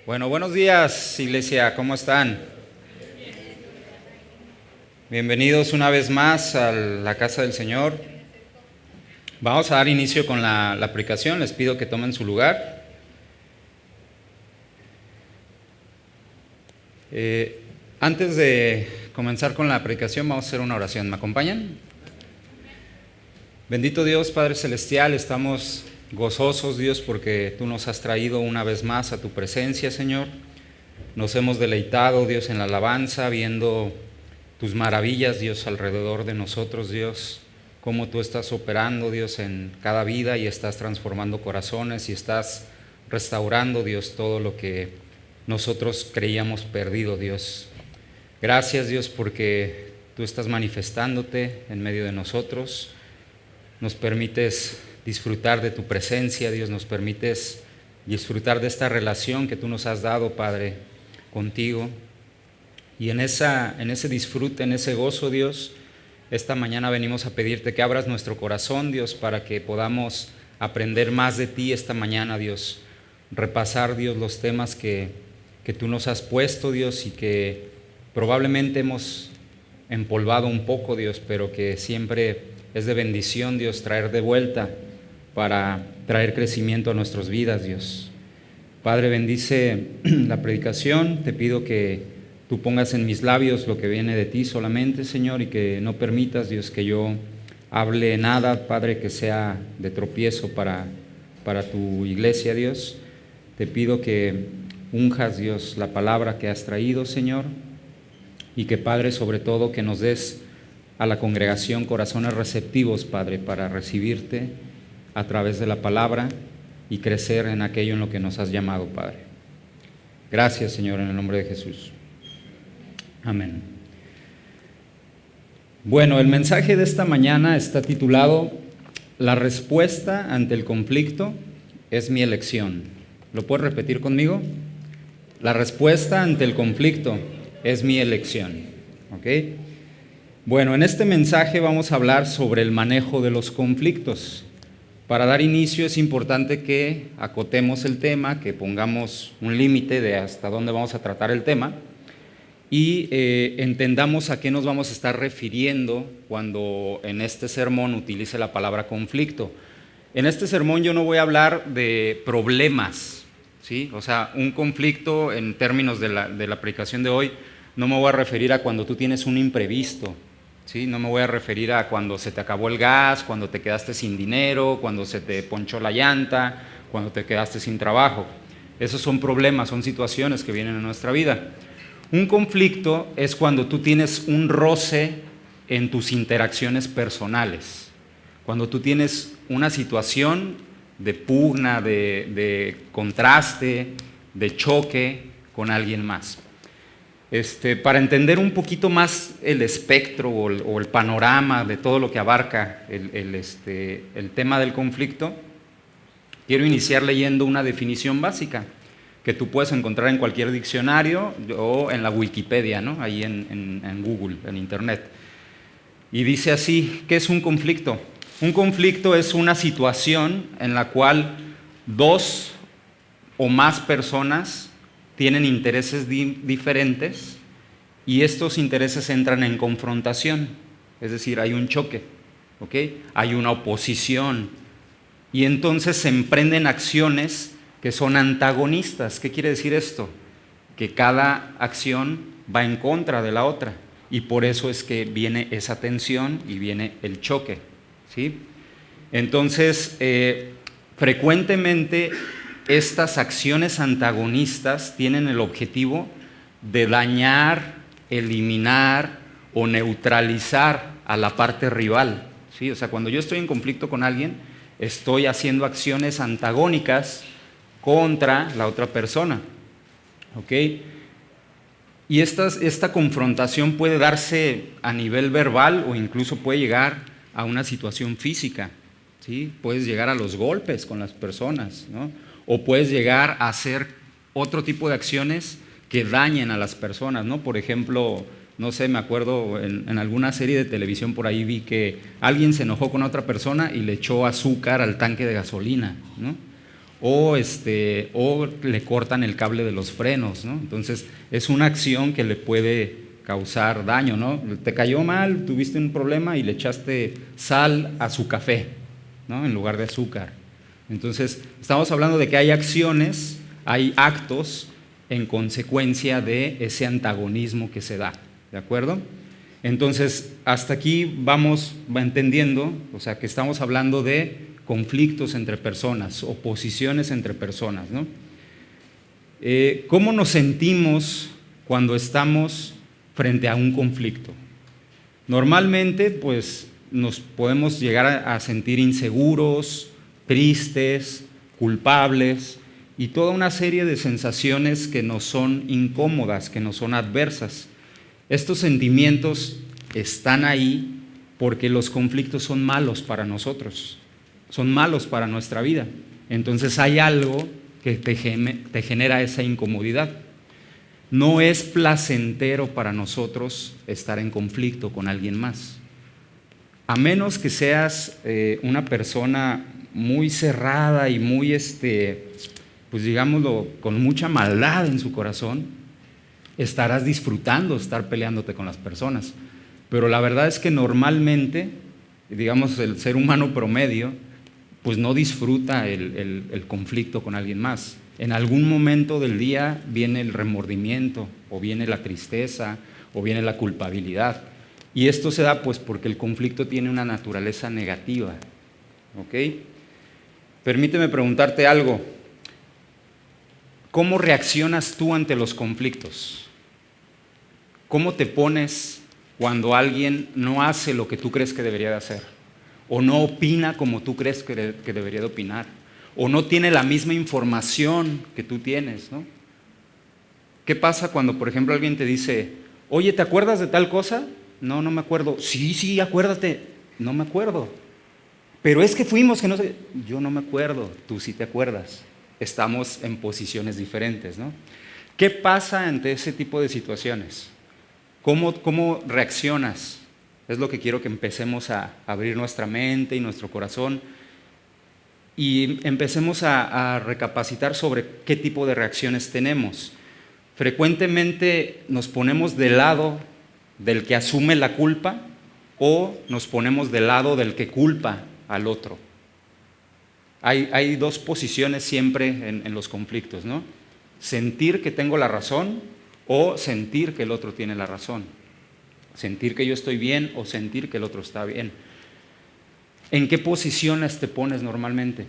Bueno, buenos días, iglesia, ¿cómo están? Bienvenidos una vez más a la casa del Señor. Vamos a dar inicio con la predicación, les pido que tomen su lugar. Antes de comenzar con la predicación, vamos a hacer una oración. ¿Me acompañan? Bendito Dios, Padre Celestial, estamos gozosos, Dios, porque tú nos has traído una vez más a tu presencia, Señor. Nos hemos deleitado, Dios, en la alabanza, viendo tus maravillas, Dios, alrededor de nosotros, Dios. Cómo tú estás operando, Dios, en cada vida y estás transformando corazones y estás restaurando, Dios, todo lo que nosotros creíamos perdido, Dios. Gracias, Dios, porque tú estás manifestándote en medio de nosotros. Nos permites disfrutar de tu presencia, Dios, nos permites disfrutar de esta relación que tú nos has dado, Padre, contigo. Y en ese disfrute, en ese gozo, Dios, esta mañana venimos a pedirte que abras nuestro corazón, Dios, para que podamos aprender más de ti esta mañana, Dios. Repasar, Dios, los temas que tú nos has puesto, Dios, y que probablemente hemos empolvado un poco, Dios, pero que siempre es de bendición, Dios, traer de vuelta para traer crecimiento a nuestras vidas, Dios. Padre, bendice la predicación. Te pido que tú pongas en mis labios lo que viene de ti solamente, Señor, y que no permitas, Dios, que yo hable nada, Padre, que sea de tropiezo para tu iglesia, Dios. Te pido que unjas, Dios, la palabra que has traído, Señor, y que, Padre, sobre todo, que nos des a la congregación corazones receptivos, Padre, para recibirte a través de la palabra y crecer en aquello en lo que nos has llamado, Padre. Gracias, Señor, en el nombre de Jesús. Amén. Bueno, el mensaje de esta mañana está titulado La respuesta ante el conflicto es mi elección. ¿Lo puedes repetir conmigo? La respuesta ante el conflicto es mi elección. ¿Ok? Bueno, en este mensaje vamos a hablar sobre el manejo de los conflictos. Para dar inicio es importante que acotemos el tema, que pongamos un límite de hasta dónde vamos a tratar el tema y entendamos a qué nos vamos a estar refiriendo cuando en este sermón utilice la palabra conflicto. En este sermón yo no voy a hablar de problemas, ¿sí? O sea, un conflicto en términos de la predicación de hoy, no me voy a referir a cuando tú tienes un imprevisto. ¿Sí? No me voy a referir a cuando se te acabó el gas, cuando te quedaste sin dinero, cuando se te ponchó la llanta, cuando te quedaste sin trabajo. Esos son problemas, son situaciones que vienen en nuestra vida. Un conflicto es cuando tú tienes un roce en tus interacciones personales, cuando tú tienes una situación de pugna, de contraste, de choque con alguien más. Para entender un poquito más el espectro o el panorama de todo lo que abarca el tema del conflicto, quiero iniciar leyendo una definición básica que tú puedes encontrar en cualquier diccionario o en la Wikipedia, ¿no? Ahí en Google, en Internet. Y dice así, ¿qué es un conflicto? Un conflicto es una situación en la cual dos o más personas tienen intereses diferentes y estos intereses entran en confrontación, es decir, hay un choque, ¿ok? Hay una oposición y entonces se emprenden acciones que son antagonistas. ¿Qué quiere decir esto? Que cada acción va en contra de la otra y por eso es que viene esa tensión y viene el choque, ¿sí? Entonces, frecuentemente estas acciones antagonistas tienen el objetivo de dañar, eliminar o neutralizar a la parte rival, ¿sí? O sea, cuando yo estoy en conflicto con alguien, estoy haciendo acciones antagónicas contra la otra persona, ¿ok? Y esta confrontación puede darse a nivel verbal o incluso puede llegar a una situación física, ¿sí? Puedes llegar a los golpes con las personas, ¿no? O puedes llegar a hacer otro tipo de acciones que dañen a las personas, ¿no? Por ejemplo, no sé, me acuerdo en alguna serie de televisión por ahí vi que alguien se enojó con otra persona y le echó azúcar al tanque de gasolina, ¿no? o le cortan el cable de los frenos, ¿no? Entonces, es una acción que le puede causar daño, ¿no? Te cayó mal, tuviste un problema y le echaste sal a su café, ¿no? En lugar de azúcar. Entonces, estamos hablando de que hay acciones, hay actos en consecuencia de ese antagonismo que se da, ¿de acuerdo? Entonces, hasta aquí vamos entendiendo, o sea, que estamos hablando de conflictos entre personas, oposiciones entre personas, ¿no? ¿Cómo nos sentimos cuando estamos frente a un conflicto? Normalmente, pues, nos podemos llegar a sentir inseguros, tristes, culpables y toda una serie de sensaciones que nos son incómodas, que nos son adversas. Estos sentimientos están ahí porque los conflictos son malos para nosotros, son malos para nuestra vida. Entonces hay algo que te genera esa incomodidad. No es placentero para nosotros estar en conflicto con alguien más. A menos que seas una persona muy cerrada y muy, pues digámoslo, con mucha maldad en su corazón, estarás disfrutando estar peleándote con las personas. Pero la verdad es que normalmente, digamos, el ser humano promedio, pues no disfruta el conflicto con alguien más. En algún momento del día viene el remordimiento, o viene la tristeza, o viene la culpabilidad. Y esto se da pues porque el conflicto tiene una naturaleza negativa. ¿Ok? Permíteme preguntarte algo. ¿Cómo reaccionas tú ante los conflictos? ¿Cómo te pones cuando alguien no hace lo que tú crees que debería de hacer? ¿O no opina como tú crees que debería de opinar? ¿O no tiene la misma información que tú tienes, ¿no? ¿Qué pasa cuando, por ejemplo, alguien te dice, oye, ¿te acuerdas de tal cosa? No, no me acuerdo. Sí, acuérdate. No me acuerdo. Pero es que fuimos, que no sé. Yo no me acuerdo, tú sí te acuerdas. Estamos en posiciones diferentes, ¿no? ¿Qué pasa ante ese tipo de situaciones? ¿Cómo reaccionas? Es lo que quiero que empecemos a abrir nuestra mente y nuestro corazón y empecemos a recapacitar sobre qué tipo de reacciones tenemos. Frecuentemente nos ponemos del lado del que asume la culpa o nos ponemos del lado del que culpa al otro. Hay dos posiciones siempre en los conflictos, ¿no? Sentir que tengo la razón o sentir que el otro tiene la razón. Sentir que yo estoy bien o sentir que el otro está bien. ¿En qué posiciones te pones normalmente?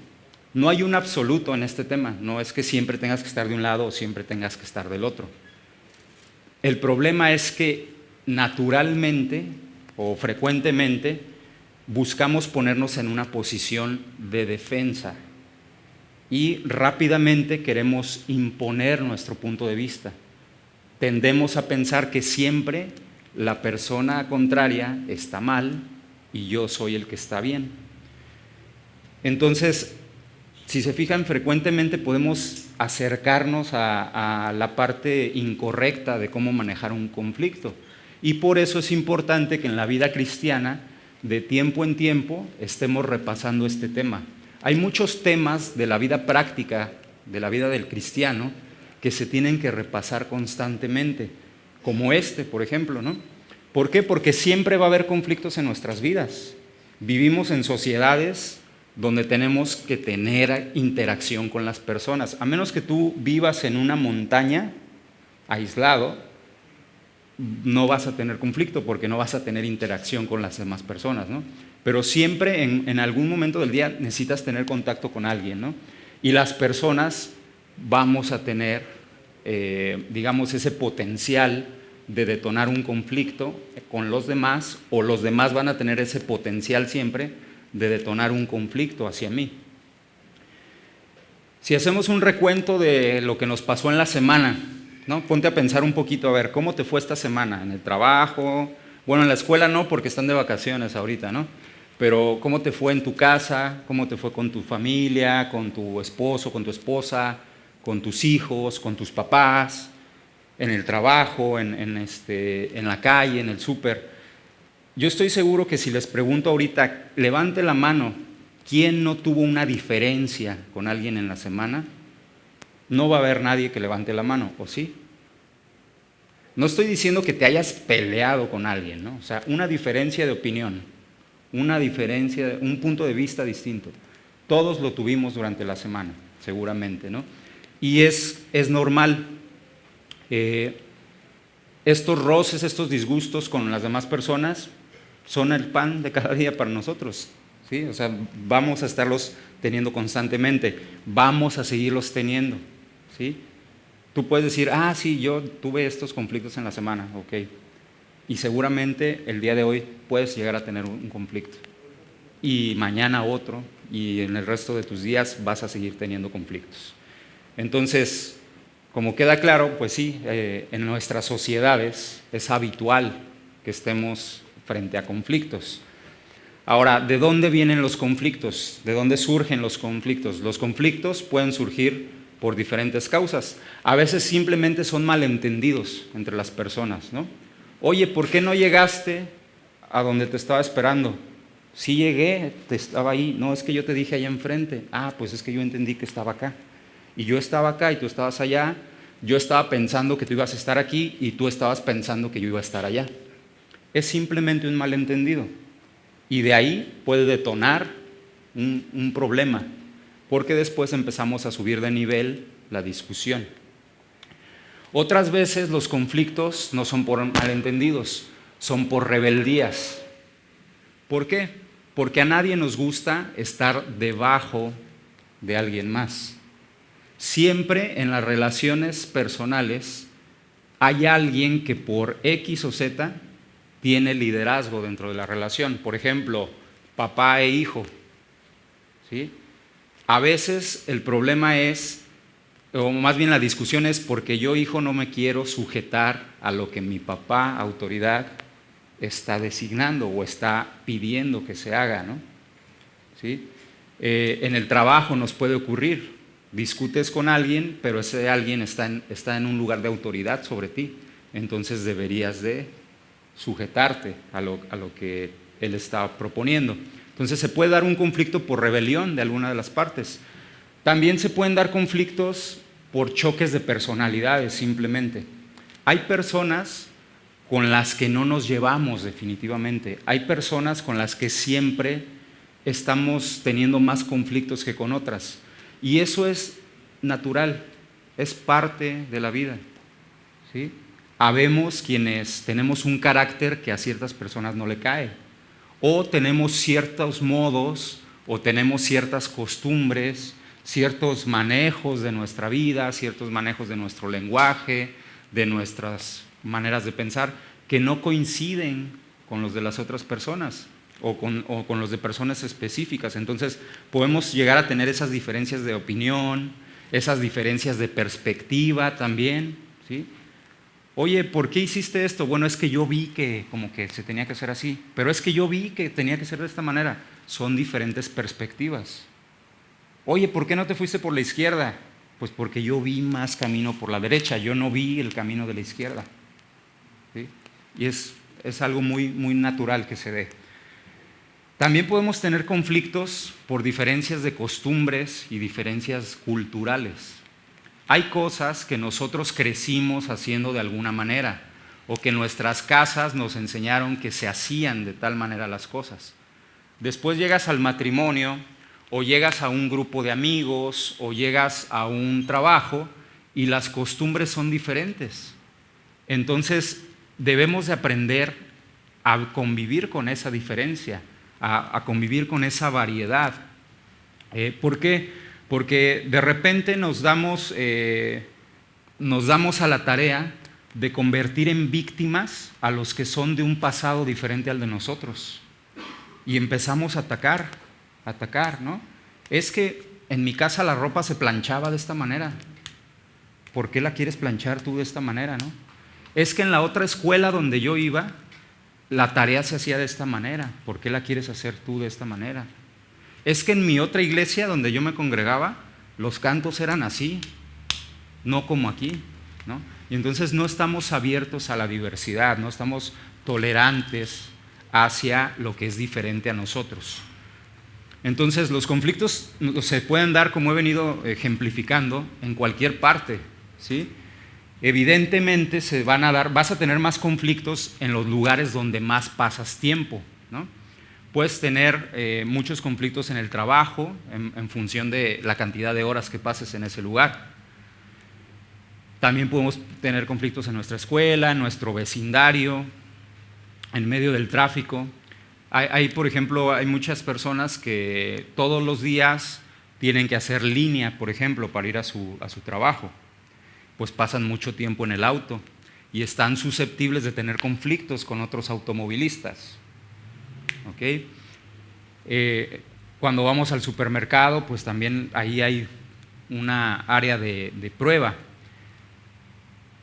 No hay un absoluto en este tema, no es que siempre tengas que estar de un lado o siempre tengas que estar del otro. El problema es que naturalmente o frecuentemente buscamos ponernos en una posición de defensa y rápidamente queremos imponer nuestro punto de vista. Tendemos a pensar que siempre la persona contraria está mal y yo soy el que está bien. Entonces, si se fijan, frecuentemente podemos acercarnos a la parte incorrecta de cómo manejar un conflicto. Y por eso es importante que en la vida cristiana, de tiempo en tiempo, estemos repasando este tema. Hay muchos temas de la vida práctica, de la vida del cristiano, que se tienen que repasar constantemente, como por ejemplo, ¿no? ¿Por qué? Porque siempre va a haber conflictos en nuestras vidas. Vivimos en sociedades donde tenemos que tener interacción con las personas. A menos que tú vivas en una montaña, aislado, no vas a tener conflicto porque no vas a tener interacción con las demás personas, ¿no? Pero siempre en algún momento del día necesitas tener contacto con alguien, ¿no? Y las personas vamos a tener, digamos, ese potencial de detonar un conflicto con los demás, o los demás van a tener ese potencial siempre de detonar un conflicto hacia mí. Si hacemos un recuento de lo que nos pasó en la semana, ¿no? Ponte a pensar un poquito, a ver, ¿cómo te fue esta semana? ¿En el trabajo? Bueno, en la escuela no, porque están de vacaciones ahorita, ¿no? Pero ¿cómo te fue en tu casa? ¿Cómo te fue con tu familia, con tu esposo, con tu esposa, con tus hijos, con tus papás, en el trabajo, en la calle, en el súper? Yo estoy seguro que si les pregunto ahorita, levante la mano, ¿quién no tuvo una diferencia con alguien en la semana? No va a haber nadie que levante la mano, ¿o sí? No estoy diciendo que te hayas peleado con alguien, ¿no? O sea, una diferencia de opinión, una diferencia, un punto de vista distinto. Todos lo tuvimos durante la semana, seguramente, ¿no? Y es normal. Estos roces, estos disgustos con las demás personas son el pan de cada día para nosotros, ¿sí? O sea, vamos a estarlos teniendo constantemente, vamos a seguirlos teniendo, ¿sí? Tú puedes decir, sí, yo tuve estos conflictos en la semana, ok. Y seguramente el día de hoy puedes llegar a tener un conflicto. Y mañana otro, y en el resto de tus días vas a seguir teniendo conflictos. Entonces, como queda claro, pues sí, en nuestras sociedades es habitual que estemos frente a conflictos. Ahora, ¿de dónde vienen los conflictos? ¿De dónde surgen los conflictos? Los conflictos pueden surgir por diferentes causas. A veces simplemente son malentendidos entre las personas, ¿no? Oye, ¿por qué no llegaste a donde te estaba esperando? Sí llegué, estaba ahí. No, es que yo te dije allá enfrente. Pues es que yo entendí que estaba acá. Y yo estaba acá y tú estabas allá. Yo estaba pensando que tú ibas a estar aquí y tú estabas pensando que yo iba a estar allá. Es simplemente un malentendido. Y de ahí puede detonar un problema, porque después empezamos a subir de nivel la discusión. Otras veces los conflictos no son por malentendidos, son por rebeldías. ¿Por qué? Porque a nadie nos gusta estar debajo de alguien más. Siempre en las relaciones personales hay alguien que por X o Z tiene liderazgo dentro de la relación. Por ejemplo, papá e hijo, ¿sí? A veces el problema es, o más bien la discusión es porque yo, hijo, no me quiero sujetar a lo que mi papá, autoridad, está designando o está pidiendo que se haga, ¿no? ¿Sí? En el trabajo nos puede ocurrir, discutes con alguien, pero ese alguien está en un lugar de autoridad sobre ti, entonces deberías de sujetarte a lo que él está proponiendo. Entonces se puede dar un conflicto por rebelión de alguna de las partes. También se pueden dar conflictos por choques de personalidades simplemente. Hay personas con las que no nos llevamos definitivamente. Hay personas con las que siempre estamos teniendo más conflictos que con otras. Y eso es natural, es parte de la vida, ¿sí? Habemos quienes tenemos un carácter que a ciertas personas no le cae, o tenemos ciertos modos, o tenemos ciertas costumbres, ciertos manejos de nuestra vida, ciertos manejos de nuestro lenguaje, de nuestras maneras de pensar, que no coinciden con los de las otras personas o con los de personas específicas. Entonces podemos llegar a tener esas diferencias de opinión, esas diferencias de perspectiva también, ¿sí? Oye, ¿por qué hiciste esto? Bueno, es que yo vi que como que se tenía que hacer así, pero es que yo vi que tenía que ser de esta manera. Son diferentes perspectivas. Oye, ¿por qué no te fuiste por la izquierda? Pues porque yo vi más camino por la derecha, yo no vi el camino de la izquierda, ¿sí? Y es algo muy, muy natural que se dé. También podemos tener conflictos por diferencias de costumbres y diferencias culturales. Hay cosas que nosotros crecimos haciendo de alguna manera, o que nuestras casas nos enseñaron que se hacían de tal manera las cosas. Después llegas al matrimonio, o llegas a un grupo de amigos, o llegas a un trabajo, y las costumbres son diferentes. Entonces debemos de aprender a convivir con esa diferencia, a convivir con esa variedad. ¿Por qué? Porque de repente nos damos a la tarea de convertir en víctimas a los que son de un pasado diferente al de nosotros. Y empezamos a atacar, ¿no? Es que en mi casa la ropa se planchaba de esta manera. ¿Por qué la quieres planchar tú de esta manera, no? Es que en la otra escuela donde yo iba, la tarea se hacía de esta manera. ¿Por qué la quieres hacer tú de esta manera? Es que en mi otra iglesia donde yo me congregaba, los cantos eran así, no como aquí, ¿no? Y entonces no estamos abiertos a la diversidad, no estamos tolerantes hacia lo que es diferente a nosotros. Entonces, los conflictos se pueden dar, como he venido ejemplificando, en cualquier parte, ¿sí? Evidentemente vas a tener más conflictos en los lugares donde más pasas tiempo, ¿no? Puedes tener muchos conflictos en el trabajo en función de la cantidad de horas que pases en ese lugar. También podemos tener conflictos en nuestra escuela, en nuestro vecindario, en medio del tráfico. Por ejemplo, hay muchas personas que todos los días tienen que hacer línea, por ejemplo, para ir a su trabajo. Pues pasan mucho tiempo en el auto y están susceptibles de tener conflictos con otros automovilistas. ¿Okay? Cuando vamos al supermercado, pues también ahí hay una área de prueba.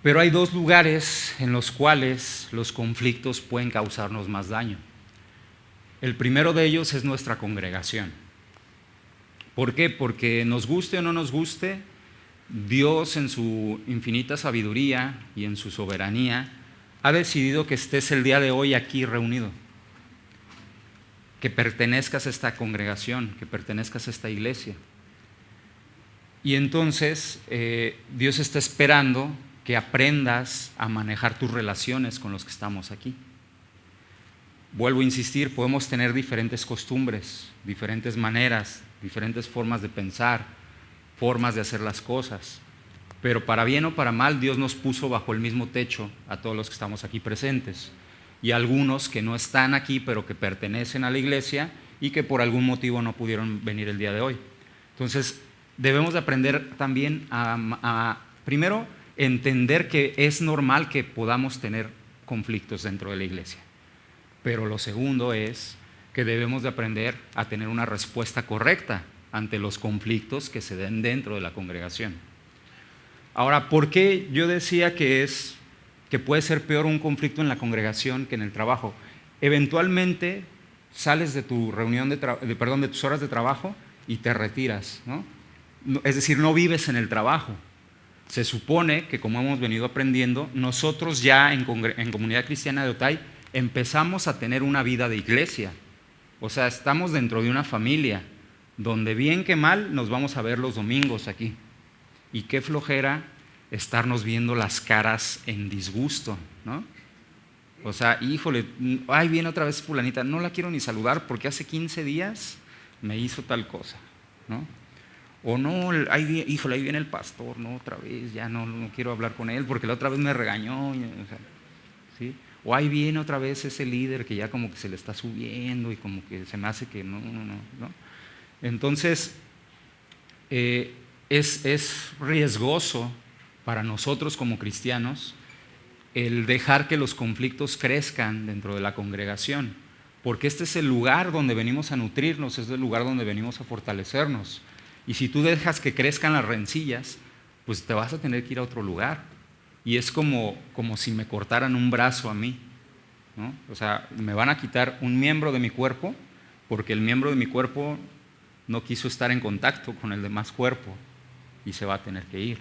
Pero hay dos lugares en los cuales los conflictos pueden causarnos más daño. El primero de ellos es nuestra congregación. ¿Por qué? Porque nos guste o no nos guste, Dios en su infinita sabiduría y en su soberanía ha decidido que estés el día de hoy aquí reunido, que pertenezcas a esta congregación, que pertenezcas a esta iglesia. Y entonces Dios está esperando que aprendas a manejar tus relaciones con los que estamos aquí. Vuelvo a insistir, podemos tener diferentes costumbres, diferentes maneras, diferentes formas de pensar, formas de hacer las cosas, pero para bien o para mal, Dios nos puso bajo el mismo techo a todos los que estamos aquí presentes, y algunos que no están aquí, pero que pertenecen a la iglesia y que por algún motivo no pudieron venir el día de hoy. Entonces, debemos de aprender también a primero, entender que es normal que podamos tener conflictos dentro de la iglesia. Pero lo segundo es que debemos de aprender a tener una respuesta correcta ante los conflictos que se den dentro de la congregación. Ahora, ¿por qué yo decía que puede ser peor un conflicto en la congregación que en el trabajo? Eventualmente sales de tu reunión de tus horas de trabajo y te retiras, ¿no? Es decir, no vives en el trabajo. Se supone que, como hemos venido aprendiendo, nosotros ya en Comunidad Cristiana de Otay empezamos a tener una vida de iglesia. O sea, estamos dentro de una familia donde bien que mal nos vamos a ver los domingos aquí. Y qué flojera estarnos viendo las caras en disgusto, ¿no? O sea, híjole, ay, viene otra vez fulanita, no la quiero ni saludar porque hace 15 días me hizo tal cosa, ¿no? O no, híjole, ahí viene el pastor, no, otra vez, ya no quiero hablar con él porque la otra vez me regañó, o sea, ¿sí? O ahí viene otra vez ese líder que ya como que se le está subiendo y como que se me hace que no. Entonces, es riesgoso para nosotros como cristianos el dejar que los conflictos crezcan dentro de la congregación, porque este es el lugar donde venimos a nutrirnos, es el lugar donde venimos a fortalecernos. Y si tú dejas que crezcan las rencillas, pues te vas a tener que ir a otro lugar. Y es como si me cortaran un brazo a mí, ¿no? O sea, me van a quitar un miembro de mi cuerpo porque el miembro de mi cuerpo no quiso estar en contacto con el demás cuerpo y se va a tener que ir.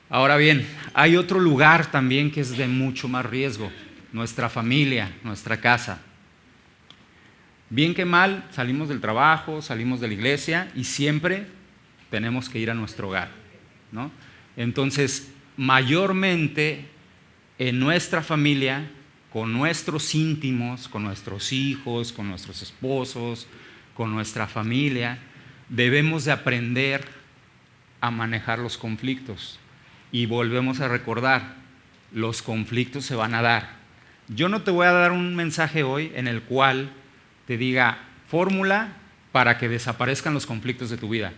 Ahora bien, hay otro lugar también que es de mucho más riesgo, nuestra familia, nuestra casa. Bien que mal, salimos del trabajo, salimos de la iglesia y siempre tenemos que ir a nuestro hogar, ¿no? Entonces, mayormente en nuestra familia, con nuestros íntimos, con nuestros hijos, con nuestros esposos, con nuestra familia, debemos de aprender a manejar los conflictos. Y volvemos a recordar, los conflictos se van a dar. Yo no te voy a dar un mensaje hoy en el cual te diga fórmula para que desaparezcan los conflictos de tu vida.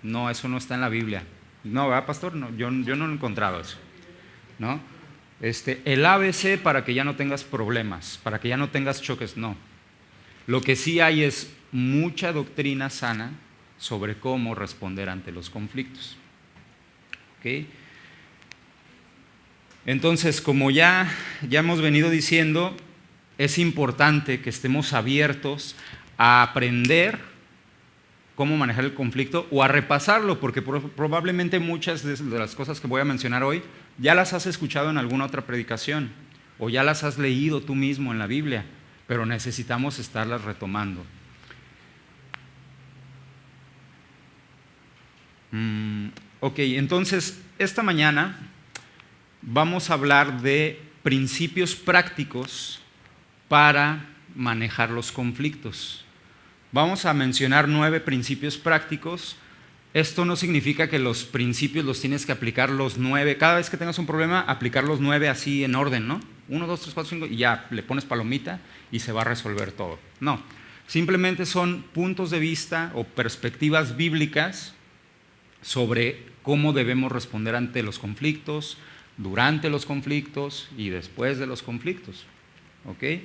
No, eso no está en la Biblia. No, ¿verdad, pastor? No, yo no he encontrado eso, ¿no? El ABC para que ya no tengas problemas, para que ya no tengas choques, no. Lo que sí hay es mucha doctrina sana sobre cómo responder ante los conflictos. ¿Ok? Entonces, como ya hemos venido diciendo, es importante que estemos abiertos a aprender cómo manejar el conflicto o a repasarlo, porque probablemente muchas de las cosas que voy a mencionar hoy ya las has escuchado en alguna otra predicación o ya las has leído tú mismo en la Biblia, pero necesitamos estarlas retomando. Ok, entonces esta mañana vamos a hablar de principios prácticos para manejar los conflictos. Vamos a mencionar 9 principios prácticos. Esto no significa que los principios los tienes que aplicar los 9. Cada vez que tengas un problema, aplicar los 9 así en orden, ¿no? 1, 2, 3, 4, 5 y ya le pones palomita y se va a resolver todo. No, simplemente son puntos de vista o perspectivas bíblicas sobre cómo debemos responder ante los conflictos, durante los conflictos y después de los conflictos. ¿Ok?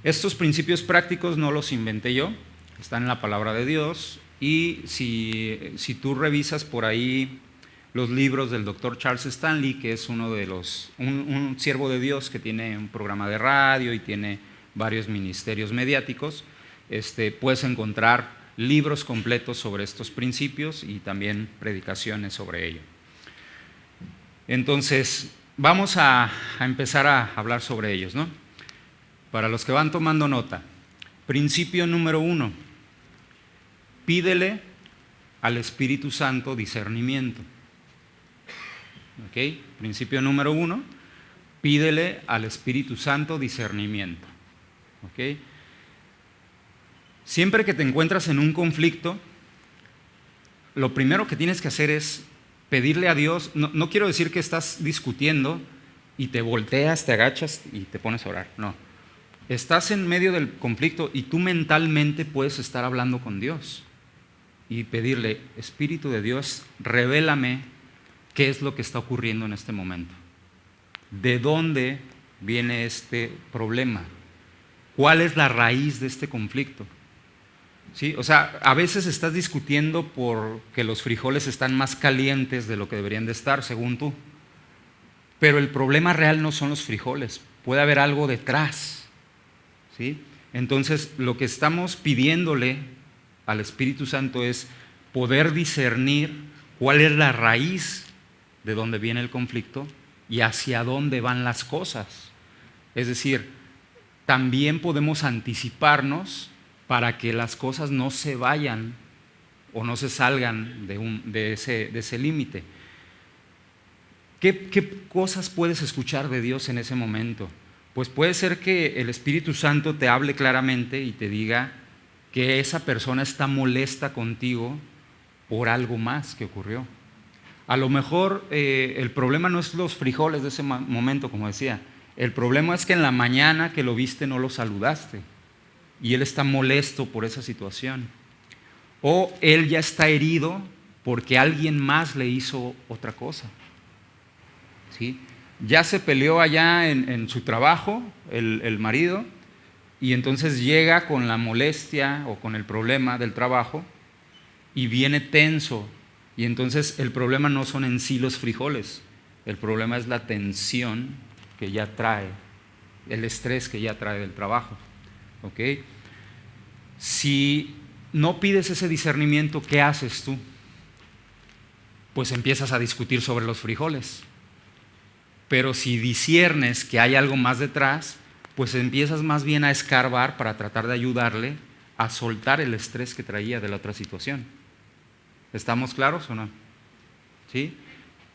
Estos principios prácticos no los inventé yo, están en la palabra de Dios, y si tú revisas por ahí los libros del Dr. Charles Stanley, que es uno de un siervo de Dios que tiene un programa de radio y tiene varios ministerios mediáticos, puedes encontrar libros completos sobre estos principios y también predicaciones sobre ello. Entonces, vamos a empezar a hablar sobre ellos, ¿no? Para los que van tomando nota, principio número 1, pídele al Espíritu Santo discernimiento. ¿Ok? Principio número 1, pídele al Espíritu Santo discernimiento. ¿Ok? Siempre que te encuentras en un conflicto, lo primero que tienes que hacer es pedirle a Dios. No quiero decir que estás discutiendo y te volteas, te agachas y te pones a orar, no. Estás en medio del conflicto y tú mentalmente puedes estar hablando con Dios y pedirle: Espíritu de Dios, revélame qué es lo que está ocurriendo en este momento. ¿De dónde viene este problema? ¿Cuál es la raíz de este conflicto? ¿Sí? O sea, a veces estás discutiendo porque los frijoles están más calientes de lo que deberían de estar, según tú. Pero el problema real no son los frijoles, puede haber algo detrás. ¿Sí? Entonces, lo que estamos pidiéndole al Espíritu Santo es poder discernir cuál es la raíz de dónde viene el conflicto y hacia dónde van las cosas. Es decir, también podemos anticiparnos para que las cosas no se vayan o no se salgan de ese límite. ¿Qué cosas puedes escuchar de Dios en ese momento? Pues puede ser que el Espíritu Santo te hable claramente y te diga que esa persona está molesta contigo por algo más que ocurrió. A lo mejor el problema no es los frijoles de ese momento, como decía. El problema es que en la mañana que lo viste no lo saludaste y él está molesto por esa situación. O él ya está herido porque alguien más le hizo otra cosa. ¿Sí? Ya se peleó allá en su trabajo el marido y entonces llega con la molestia o con el problema del trabajo y viene tenso, y entonces el problema no son en sí los frijoles, el problema es la tensión que ya trae, el estrés que ya trae del trabajo. ¿Ok? Si no pides ese discernimiento, ¿qué haces tú? Pues empiezas a discutir sobre los frijoles. Pero si disciernes que hay algo más detrás, pues empiezas más bien a escarbar para tratar de ayudarle a soltar el estrés que traía de la otra situación. ¿Estamos claros o no? ¿Sí?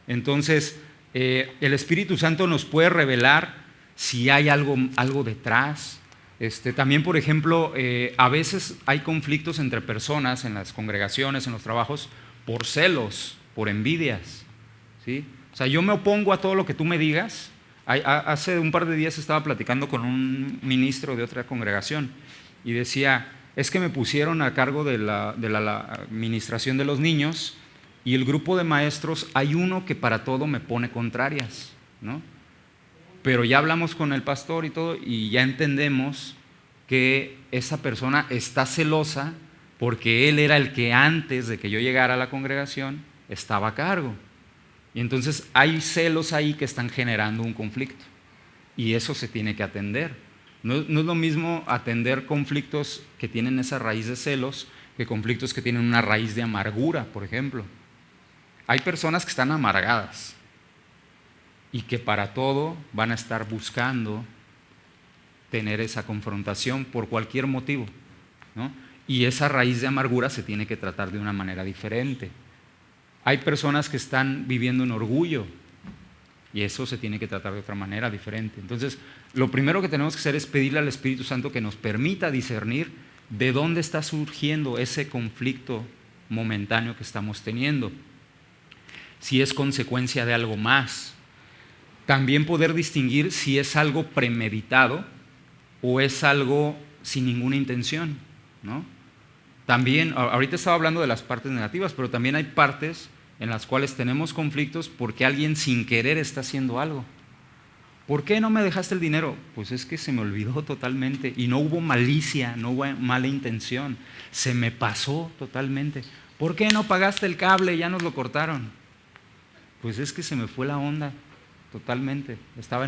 Entonces, el Espíritu Santo nos puede revelar si hay algo detrás. También, por ejemplo, a veces hay conflictos entre personas en las congregaciones, en los trabajos, por celos, por envidias. ¿Sí? O sea, yo me opongo a todo lo que tú me digas. Hace un par de días estaba platicando con un ministro de otra congregación y decía: es que me pusieron a cargo de la administración de los niños y el grupo de maestros, hay uno que para todo me pone contrarias, ¿no? Pero ya hablamos con el pastor y todo y ya entendemos que esa persona está celosa porque él era el que antes de que yo llegara a la congregación estaba a cargo. Y entonces hay celos ahí que están generando un conflicto y eso se tiene que atender. No es lo mismo atender conflictos que tienen esa raíz de celos que conflictos que tienen una raíz de amargura, por ejemplo. Hay personas que están amargadas y que para todo van a estar buscando tener esa confrontación por cualquier motivo, ¿no? Y esa raíz de amargura se tiene que tratar de una manera diferente. Hay personas que están viviendo en orgullo y eso se tiene que tratar de otra manera, diferente. Entonces, lo primero que tenemos que hacer es pedirle al Espíritu Santo que nos permita discernir de dónde está surgiendo ese conflicto momentáneo que estamos teniendo. Si es consecuencia de algo más. También poder distinguir si es algo premeditado o es algo sin ninguna intención, ¿no? También, ahorita estaba hablando de las partes negativas, pero también hay partes en las cuales tenemos conflictos porque alguien sin querer está haciendo algo. ¿Por qué no me dejaste el dinero? Pues es que se me olvidó totalmente y no hubo malicia, no hubo mala intención, se me pasó totalmente. ¿Por qué no pagaste el cable? Ya nos lo cortaron. Pues es que se me fue la onda totalmente, estaba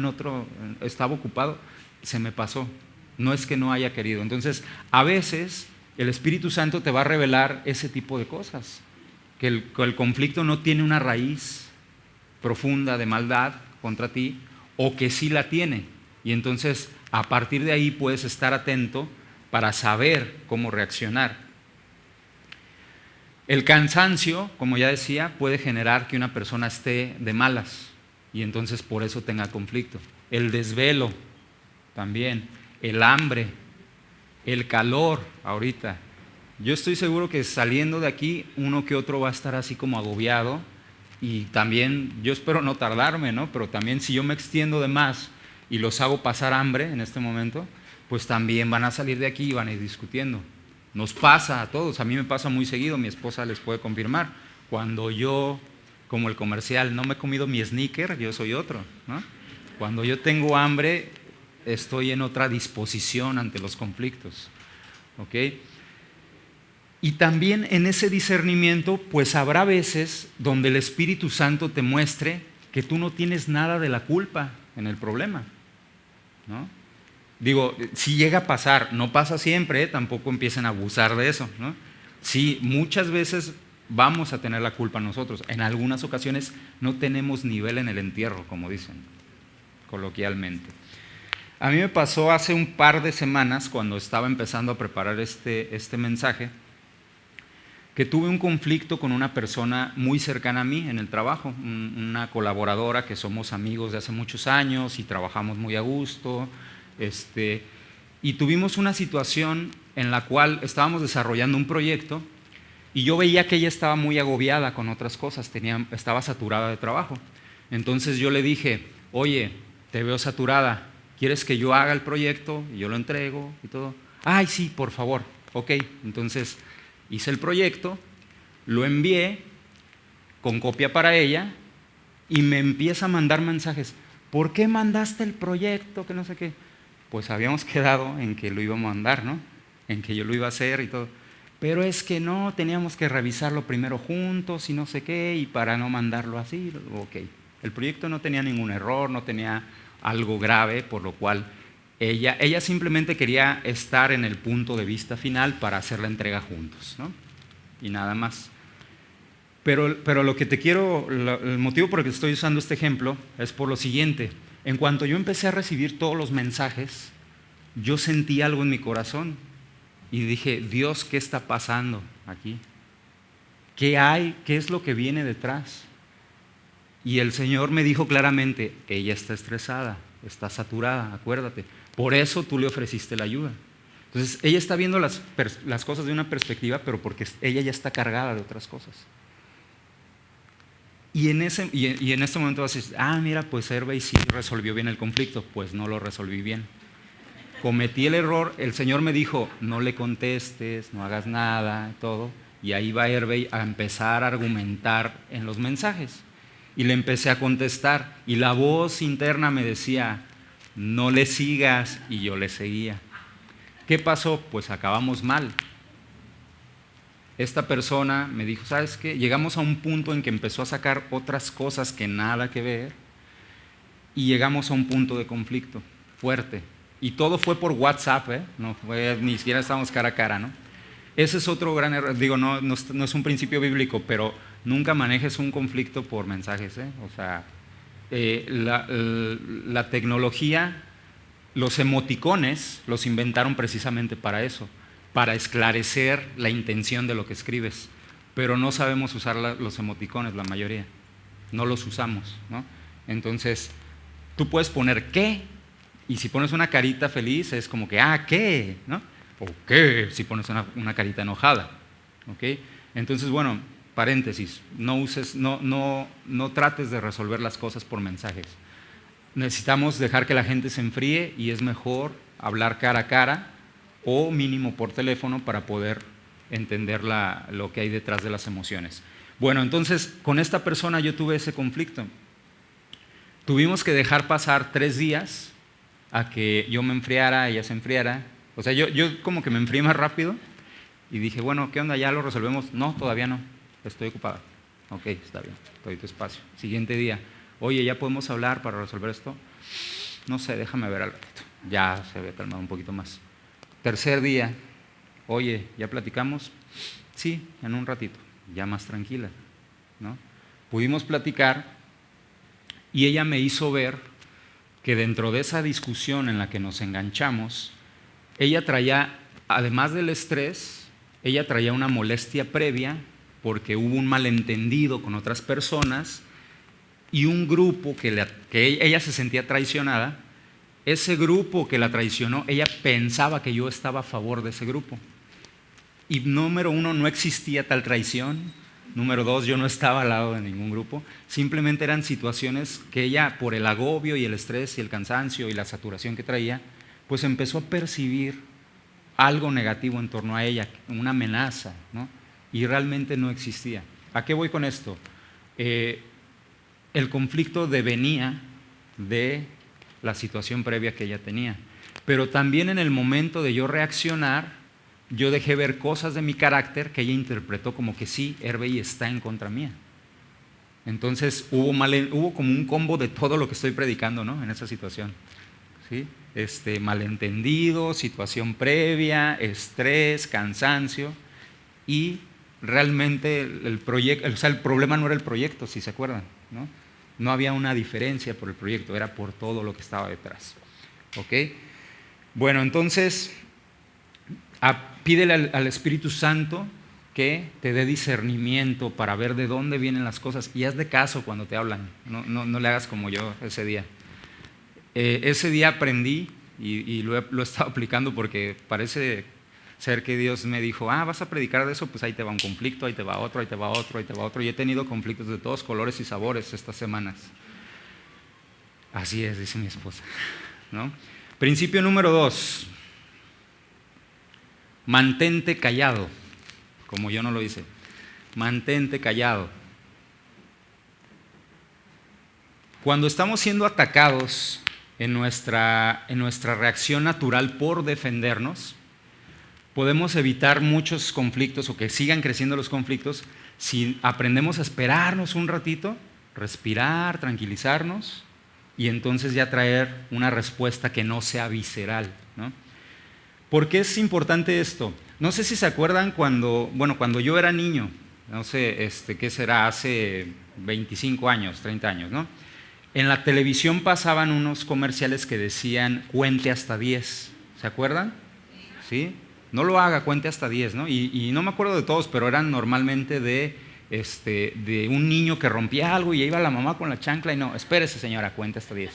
ocupado, se me pasó. No es que no haya querido. Entonces, a veces el Espíritu Santo te va a revelar ese tipo de cosas, que el conflicto no tiene una raíz profunda de maldad contra ti, o que sí la tiene. Y entonces, a partir de ahí puedes estar atento para saber cómo reaccionar. El cansancio, como ya decía, puede generar que una persona esté de malas y entonces por eso tenga conflicto. El desvelo también, el hambre, el calor ahorita. Yo estoy seguro que saliendo de aquí uno que otro va a estar así como agobiado y también, yo espero no tardarme, ¿no? Pero también si yo me extiendo de más y los hago pasar hambre en este momento, pues también van a salir de aquí y van a ir discutiendo. Nos pasa a todos, a mí me pasa muy seguido, mi esposa les puede confirmar. Cuando yo, como el comercial, no me he comido mi sneaker, yo soy otro, ¿no? Cuando yo tengo hambre, estoy en otra disposición ante los conflictos, ¿ok? Y también en ese discernimiento, pues habrá veces donde el Espíritu Santo te muestre que tú no tienes nada de la culpa en el problema, ¿no? Digo, si llega a pasar, no pasa siempre, tampoco empiecen a abusar de eso, ¿no? Sí, muchas veces vamos a tener la culpa nosotros. En algunas ocasiones no tenemos nivel en el entierro, como dicen coloquialmente. A mí me pasó hace un par de semanas, cuando estaba empezando a preparar este mensaje, que tuve un conflicto con una persona muy cercana a mí en el trabajo, una colaboradora que somos amigos de hace muchos años y trabajamos muy a gusto. Y tuvimos una situación en la cual estábamos desarrollando un proyecto y yo veía que ella estaba muy agobiada con otras cosas, estaba saturada de trabajo. Entonces yo le dije, oye, te veo saturada, ¿quieres que yo haga el proyecto y yo lo entrego y todo? Ay, sí, por favor. Ok, entonces hice el proyecto, lo envié con copia para ella y me empieza a mandar mensajes. ¿Por qué mandaste el proyecto? Que no sé qué. Pues habíamos quedado en que lo íbamos a mandar, ¿no? En que yo lo iba a hacer y todo. Pero es que no, teníamos que revisarlo primero juntos y no sé qué, y para no mandarlo así, ok. El proyecto no tenía ningún error, no tenía algo grave, por lo cual ella simplemente quería estar en el punto de vista final para hacer la entrega juntos, ¿no? Y nada más. Pero lo que te quiero, el motivo por el que estoy usando este ejemplo es por lo siguiente. En cuanto yo empecé a recibir todos los mensajes, yo sentí algo en mi corazón y dije, Dios, ¿qué está pasando aquí? ¿Qué hay? ¿Qué es lo que viene detrás? Y el Señor me dijo claramente, ella está estresada, está saturada, acuérdate. Por eso tú le ofreciste la ayuda. Entonces, ella está viendo las cosas de una perspectiva, pero porque ella ya está cargada de otras cosas. Y en este momento vas a decir, mira, pues Hervey sí resolvió bien el conflicto. Pues no lo resolví bien. Cometí el error, el Señor me dijo, no le contestes, no hagas nada, todo. Y ahí va Hervey a empezar a argumentar en los mensajes. Y le empecé a contestar. Y la voz interna me decía, no le sigas, y yo le seguía. ¿Qué pasó? Pues acabamos mal. Esta persona me dijo, ¿sabes qué? Llegamos a un punto en que empezó a sacar otras cosas que nada que ver y llegamos a un punto de conflicto fuerte. Y todo fue por WhatsApp, no fue, ni siquiera estábamos cara a cara, ¿no? Ese es otro gran error. Digo, no es un principio bíblico, pero nunca manejes un conflicto por mensajes, O sea, la tecnología, los emoticones los inventaron precisamente para eso, para esclarecer la intención de lo que escribes. pero no sabemos usar los emoticones, la mayoría. No los usamos, ¿no? Entonces, tú puedes poner ¿qué? Y si pones una carita feliz es como que, ¿qué? ¿No? O ¿qué? Si pones una carita enojada, ¿ok? Entonces, bueno, paréntesis, no trates de resolver las cosas por mensajes. Necesitamos dejar que la gente se enfríe y es mejor hablar cara a cara o mínimo por teléfono para poder entender lo que hay detrás de las emociones. Bueno, entonces con esta persona yo tuve ese conflicto. Tuvimos que dejar pasar 3 días a que yo me enfriara, ella se enfriara. O sea, yo como que me enfrié más rápido y dije, bueno, ¿qué onda? ¿Ya lo resolvemos? No, todavía no, estoy ocupada. Ok, está bien, doy tu espacio. Siguiente día, oye, ¿ya podemos hablar para resolver esto? No sé, déjame ver al ratito. Ya se había calmado un poquito más. Tercer día, oye, ¿ya platicamos? Sí, en un ratito, ya más tranquila, ¿no? Pudimos platicar y ella me hizo ver que dentro de esa discusión en la que nos enganchamos, ella traía, además del estrés, ella traía una molestia previa porque hubo un malentendido con otras personas y un grupo que ella se sentía traicionada. Ese grupo que la traicionó, ella pensaba que yo estaba a favor de ese grupo. Y número 1, no existía tal traición. Número 2, yo no estaba al lado de ningún grupo. Simplemente eran situaciones que ella, por el agobio y el estrés y el cansancio y la saturación que traía, pues empezó a percibir algo negativo en torno a ella, una amenaza, ¿no? Y realmente no existía. ¿A qué voy con esto? El conflicto devenía de la situación previa que ella tenía. Pero también en el momento de yo reaccionar, yo dejé ver cosas de mi carácter que ella interpretó como que sí, Hervey está en contra mía. Entonces hubo como un combo de todo lo que estoy predicando, ¿no? En esa situación, ¿sí? Malentendido, situación previa, estrés, cansancio y realmente el problema no era el proyecto, si se acuerdan, ¿no? No había una diferencia por el proyecto, era por todo lo que estaba detrás. ¿Ok? Bueno, entonces, pídele al Espíritu Santo que te dé discernimiento para ver de dónde vienen las cosas y haz de caso cuando te hablan, no le hagas como yo ese día. Ese día aprendí y lo he estado aplicando porque parece ser que Dios me dijo, vas a predicar de eso, pues ahí te va un conflicto, ahí te va otro, ahí te va otro, ahí te va otro. Y he tenido conflictos de todos colores y sabores estas semanas. Así es, dice mi esposa, ¿no? Principio número 2, mantente callado, como yo no lo hice. Mantente callado. Cuando estamos siendo atacados en nuestra reacción natural por defendernos, podemos evitar muchos conflictos o que sigan creciendo los conflictos si aprendemos a esperarnos un ratito, respirar, tranquilizarnos y entonces ya traer una respuesta que no sea visceral, ¿no? ¿Por qué es importante esto? No sé si se acuerdan cuando yo era niño, no sé, ¿qué será? Hace 25 años, 30 años, ¿no? En la televisión pasaban unos comerciales que decían cuente hasta 10, ¿se acuerdan? ¿Sí? No lo haga, cuente hasta 10, ¿no? Y no me acuerdo de todos, pero eran normalmente de un niño que rompía algo y iba la mamá con la chancla y no, espérese señora, cuente hasta 10,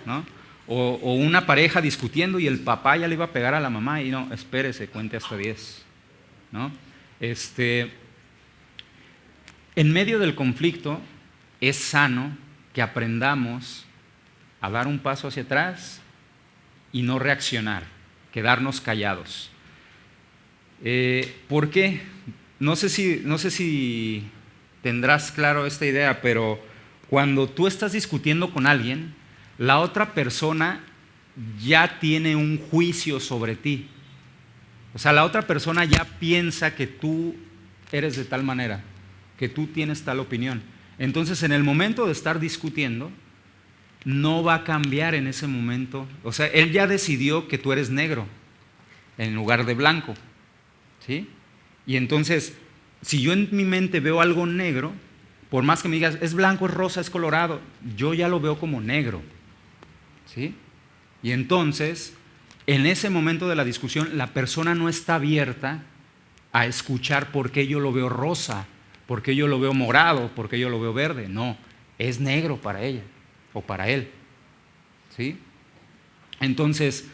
¿no? O una pareja discutiendo y el papá ya le iba a pegar a la mamá y no, espérese, cuente hasta 10, ¿no? En medio del conflicto es sano que aprendamos a dar un paso hacia atrás y no reaccionar, quedarnos callados. ¿Por qué? No sé si tendrás claro esta idea, pero cuando tú estás discutiendo con alguien, la otra persona ya tiene un juicio sobre ti. O sea, la otra persona ya piensa que tú eres de tal manera, que tú tienes tal opinión. Entonces, en el momento de estar discutiendo, no va a cambiar en ese momento. O sea, él ya decidió que tú eres negro en lugar de blanco, ¿sí? Y entonces, si yo en mi mente veo algo negro, por más que me digas, es blanco, es rosa, es colorado, yo ya lo veo como negro, ¿sí? Y entonces, en ese momento de la discusión, la persona no está abierta a escuchar por qué yo lo veo rosa, por qué yo lo veo morado, por qué yo lo veo verde. No, es negro para ella o para él. ¿Sí? Entonces,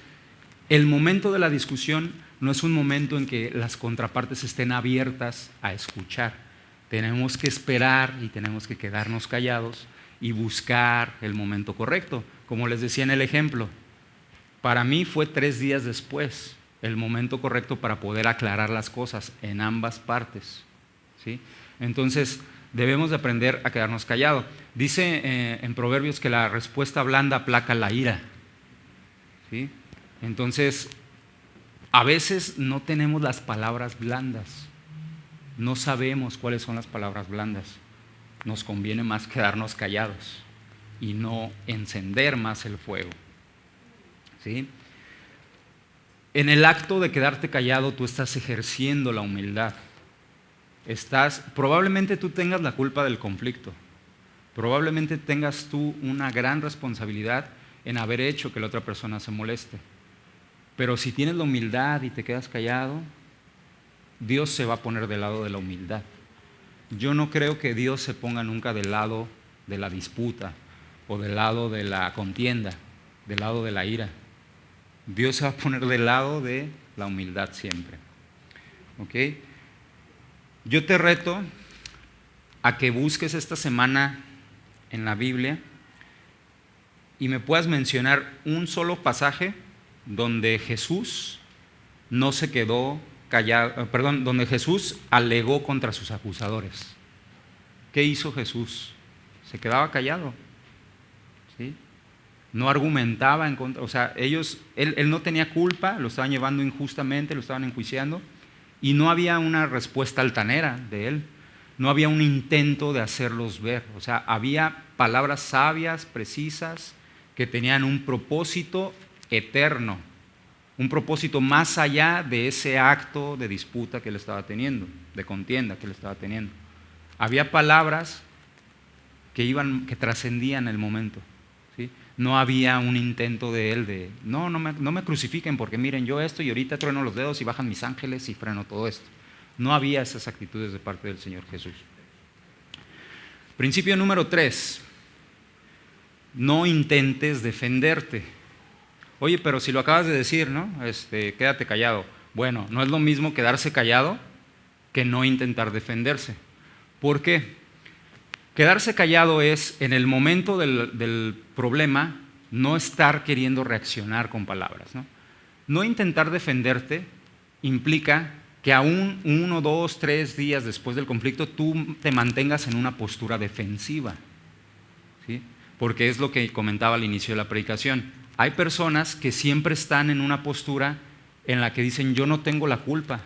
el momento de la discusión no es un momento en que las contrapartes estén abiertas a escuchar. Tenemos que esperar y tenemos que quedarnos callados y buscar el momento correcto. Como les decía en el ejemplo, para mí fue 3 días después el momento correcto para poder aclarar las cosas en ambas partes. ¿Sí? Entonces, debemos de aprender a quedarnos callados. Dice en Proverbios que la respuesta blanda aplaca la ira. ¿Sí? Entonces, a veces no tenemos las palabras blandas. No sabemos cuáles son las palabras blandas. Nos conviene más quedarnos callados y no encender más el fuego. ¿Sí? En el acto de quedarte callado, tú estás ejerciendo la humildad. Probablemente tú tengas la culpa del conflicto. Probablemente tengas tú una gran responsabilidad en haber hecho que la otra persona se moleste. Pero si tienes la humildad y te quedas callado, Dios se va a poner del lado de la humildad. Yo no creo que Dios se ponga nunca del lado de la disputa o del lado de la contienda, del lado de la ira. Dios se va a poner del lado de la humildad siempre. ¿Ok? Yo te reto a que busques esta semana en la Biblia y me puedas mencionar un solo pasaje donde Jesús no se quedó callado, donde Jesús alegó contra sus acusadores. ¿Qué hizo Jesús? Se quedaba callado. ¿Sí? No argumentaba en contra, o sea, él no tenía culpa, lo estaban llevando injustamente, lo estaban enjuiciando, y no había una respuesta altanera de él, no había un intento de hacerlos ver, o sea, había palabras sabias, precisas, que tenían un propósito eterno, un propósito más allá de ese acto de disputa que él estaba teniendo, de contienda que él estaba teniendo. Había palabras que trascendían el momento. ¿Sí? No había un intento de él de, no me crucifiquen porque miren yo esto y ahorita trueno los dedos y bajan mis ángeles y freno todo esto. No había esas actitudes de parte del Señor Jesús. Principio número 3, no intentes defenderte. Oye, pero si lo acabas de decir, ¿no? Quédate callado. Bueno, no es lo mismo quedarse callado que no intentar defenderse. ¿Por qué? Quedarse callado es, en el momento del problema, no estar queriendo reaccionar con palabras. No intentar defenderte implica que aún 1, 2, 3 días después del conflicto tú te mantengas en una postura defensiva. ¿Sí? Porque es lo que comentaba al inicio de la predicación. Hay personas que siempre están en una postura en la que dicen, yo no tengo la culpa,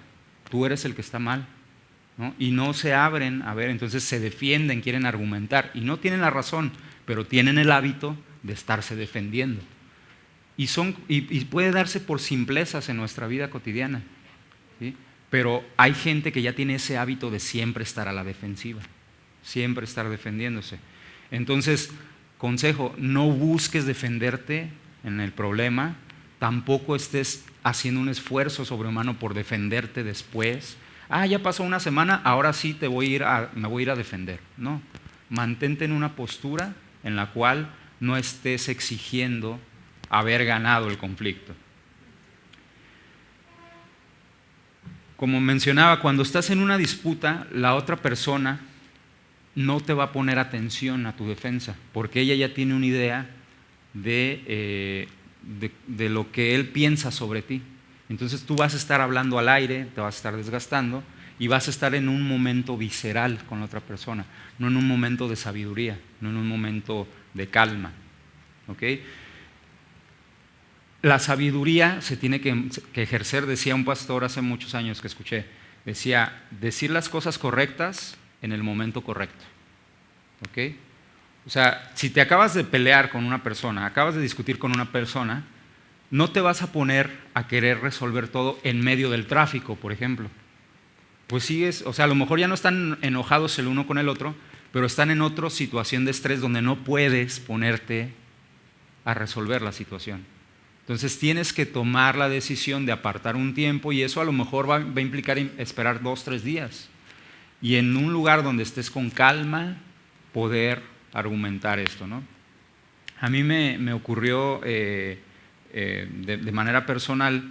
tú eres el que está mal. ¿No? Y no se abren a ver, entonces se defienden, quieren argumentar y no tienen la razón, pero tienen el hábito de estarse defendiendo y puede darse por simplezas en nuestra vida cotidiana, ¿sí? Pero hay gente que ya tiene ese hábito de siempre estar a la defensiva, siempre estar defendiéndose. Entonces, consejo, no busques defenderte en el problema, tampoco estés haciendo un esfuerzo sobrehumano por defenderte después. Ya pasó una semana, ahora sí me voy a ir a defender. No, mantente en una postura en la cual no estés exigiendo haber ganado el conflicto. Como mencionaba, cuando estás en una disputa, la otra persona no te va a poner atención a tu defensa, porque ella ya tiene una idea de lo que él piensa sobre ti. Entonces tú vas a estar hablando al aire, te vas a estar desgastando y vas a estar en un momento visceral con la otra persona, no en un momento de sabiduría, no en un momento de calma. ¿Okay? La sabiduría se tiene que ejercer, decía un pastor hace muchos años que escuché, decía, decir las cosas correctas en el momento correcto. ¿Okay? O sea, si te acabas de pelear con una persona, acabas de discutir con una persona, no te vas a poner a querer resolver todo en medio del tráfico, por ejemplo. Pues sigues, o sea, a lo mejor ya no están enojados el uno con el otro, pero están en otra situación de estrés donde no puedes ponerte a resolver la situación. Entonces tienes que tomar la decisión de apartar un tiempo y eso a lo mejor va a implicar esperar 2, 3 días. Y en un lugar donde estés con calma, poder argumentar esto, ¿no? A mí me ocurrió de manera personal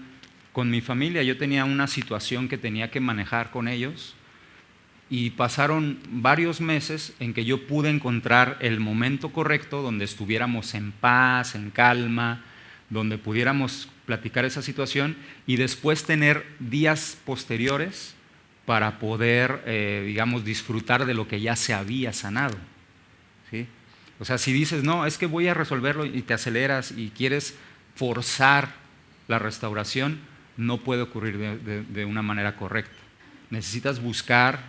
con mi familia. Yo tenía una situación que tenía que manejar con ellos y pasaron varios meses en que yo pude encontrar el momento correcto donde estuviéramos en paz, en calma, donde pudiéramos platicar esa situación y después tener días posteriores para poder, digamos, disfrutar de lo que ya se había sanado, ¿sí? O sea, si dices, no, es que voy a resolverlo y te aceleras y quieres forzar la restauración, no puede ocurrir de una manera correcta. Necesitas buscar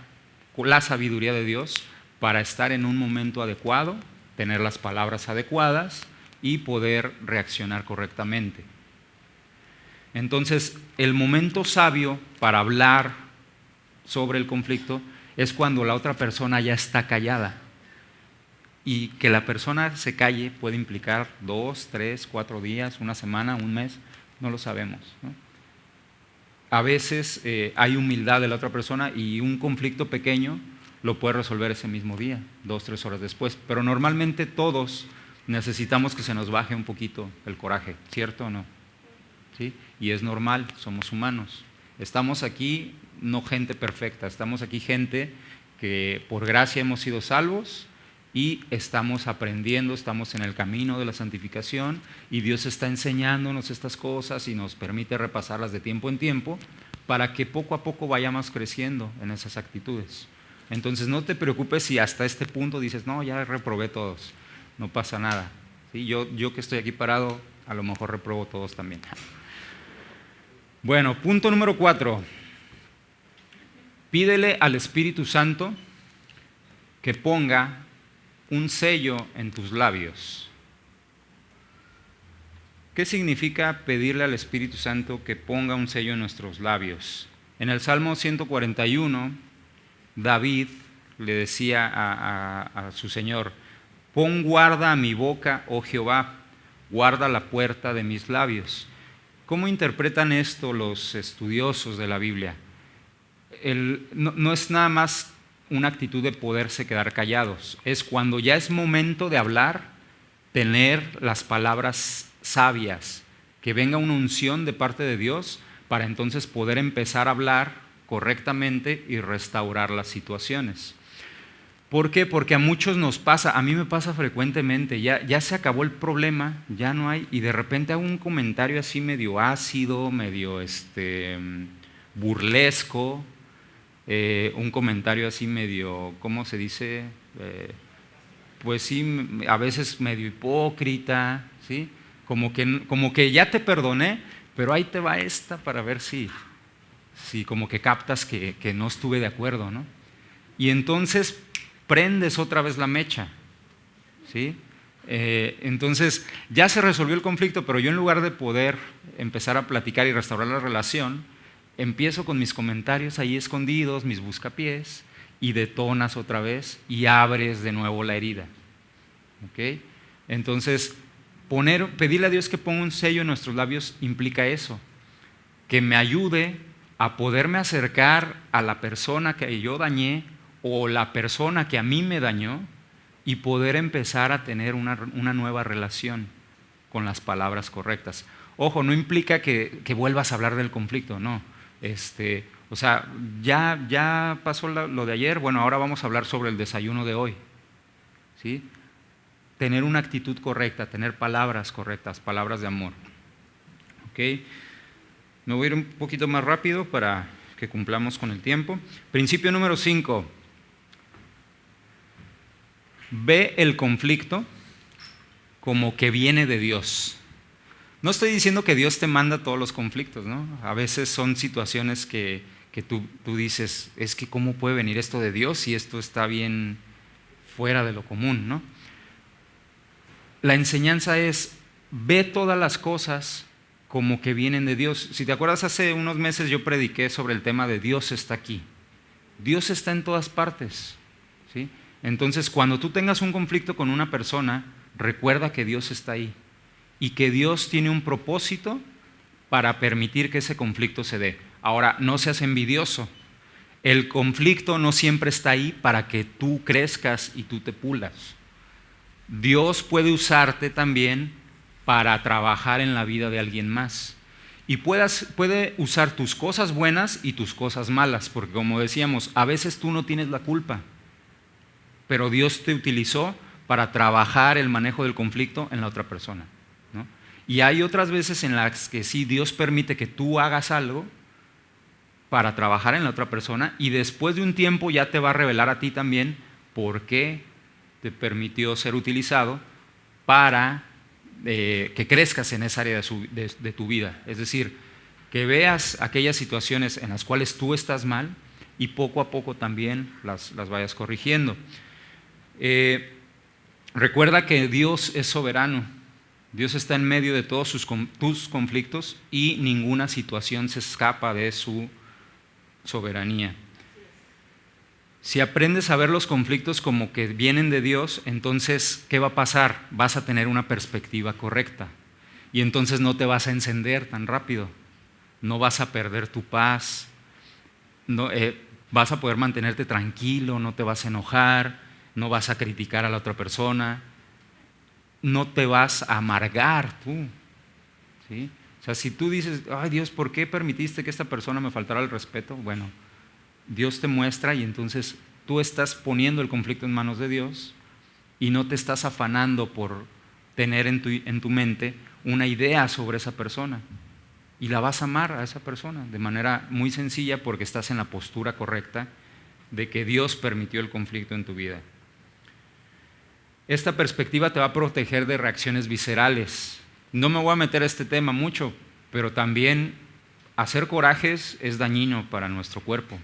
la sabiduría de Dios para estar en un momento adecuado, tener las palabras adecuadas y poder reaccionar correctamente. Entonces, el momento sabio para hablar sobre el conflicto es cuando la otra persona ya está callada. Y que la persona se calle puede implicar 2, 3, 4 días, una semana, un mes, no lo sabemos, ¿no? A veces hay humildad de la otra persona y un conflicto pequeño lo puede resolver ese mismo día, 2, 3 horas después. Pero normalmente todos necesitamos que se nos baje un poquito el coraje, ¿cierto o no? ¿Sí? Y es normal, somos humanos. Estamos aquí no gente perfecta, estamos aquí gente que por gracia hemos sido salvos y estamos aprendiendo, estamos en el camino de la santificación y Dios está enseñándonos estas cosas y nos permite repasarlas de tiempo en tiempo para que poco a poco vayamos creciendo en esas actitudes. Entonces no te preocupes si hasta este punto dices, no, ya reprobé todos, no pasa nada. ¿Sí? Yo que estoy aquí parado, a lo mejor reprobo todos también. Bueno, punto número 4. Pídele al Espíritu Santo que ponga un sello en tus labios. ¿Qué significa pedirle al Espíritu Santo que ponga un sello en nuestros labios? En el Salmo 141, David le decía a su Señor, pon guarda a mi boca, oh Jehová, guarda la puerta de mis labios. ¿Cómo interpretan esto los estudiosos de la Biblia? No es nada más una actitud de poderse quedar callados, es cuando ya es momento de hablar, tener las palabras sabias, que venga una unción de parte de Dios para entonces poder empezar a hablar correctamente y restaurar las situaciones. ¿Por qué? Porque a muchos nos pasa, a mí me pasa frecuentemente, ya se acabó el problema, ya no hay, y de repente hago un comentario así medio ácido, medio burlesco, un comentario así medio, ¿cómo se dice? Pues sí, a veces medio hipócrita, ¿sí? Como que ya te perdoné, pero ahí te va esta para ver si como que captas que no estuve de acuerdo, ¿no? Y entonces prendes otra vez la mecha, ¿sí? Entonces ya se resolvió el conflicto, pero yo en lugar de poder empezar a platicar y restaurar la relación, empiezo con mis comentarios ahí escondidos, mis buscapiés, y detonas otra vez y abres de nuevo la herida. ¿Okay? Entonces, pedirle a Dios que ponga un sello en nuestros labios implica eso, que me ayude a poderme acercar a la persona que yo dañé o la persona que a mí me dañó y poder empezar a tener una nueva relación con las palabras correctas. Ojo, no implica que vuelvas a hablar del conflicto, no. O sea, ya pasó lo de ayer, bueno, ahora vamos a hablar sobre el desayuno de hoy, ¿sí? Tener una actitud correcta, tener palabras correctas, palabras de amor. ¿Ok? Me voy a ir un poquito más rápido para que cumplamos con el tiempo. Principio número 5. Ve el conflicto como que viene de Dios. No estoy diciendo que Dios te manda todos los conflictos, ¿no? A veces son situaciones que tú dices, es que ¿cómo puede venir esto de Dios si esto está bien fuera de lo común, ¿no? La enseñanza es, ve todas las cosas como que vienen de Dios. Si te acuerdas, hace unos meses yo prediqué sobre el tema de Dios está aquí. Dios está en todas partes, ¿sí? Entonces, cuando tú tengas un conflicto con una persona, recuerda que Dios está ahí y que Dios tiene un propósito para permitir que ese conflicto se dé. Ahora, no seas envidioso. El conflicto no siempre está ahí para que tú crezcas y tú te pulas. Dios puede usarte también para trabajar en la vida de alguien más. Y puede usar tus cosas buenas y tus cosas malas, porque como decíamos, a veces tú no tienes la culpa, pero Dios te utilizó para trabajar el manejo del conflicto en la otra persona, ¿no? Y hay otras veces en las que sí, Dios permite que tú hagas algo para trabajar en la otra persona y después de un tiempo ya te va a revelar a ti también por qué te permitió ser utilizado para que crezcas en esa área de tu vida. Es decir, que veas aquellas situaciones en las cuales tú estás mal y poco a poco también las vayas corrigiendo. Recuerda que Dios es soberano. Dios está en medio de todos tus conflictos y ninguna situación se escapa de su soberanía. Si aprendes a ver los conflictos como que vienen de Dios, entonces, ¿qué va a pasar? Vas a tener una perspectiva correcta y entonces no te vas a encender tan rápido, no vas a perder tu paz, no, vas a poder mantenerte tranquilo, no te vas a enojar, no vas a criticar a la otra persona, no te vas a amargar tú, ¿sí? O sea, si tú dices, ay Dios, ¿por qué permitiste que esta persona me faltara el respeto? Bueno, Dios te muestra y entonces tú estás poniendo el conflicto en manos de Dios y no te estás afanando por tener en tu mente una idea sobre esa persona. Y la vas a amar a esa persona de manera muy sencilla porque estás en la postura correcta de que Dios permitió el conflicto en tu vida. Esta perspectiva te va a proteger de reacciones viscerales. No me voy a meter a este tema mucho, pero también hacer corajes es dañino para nuestro cuerpo,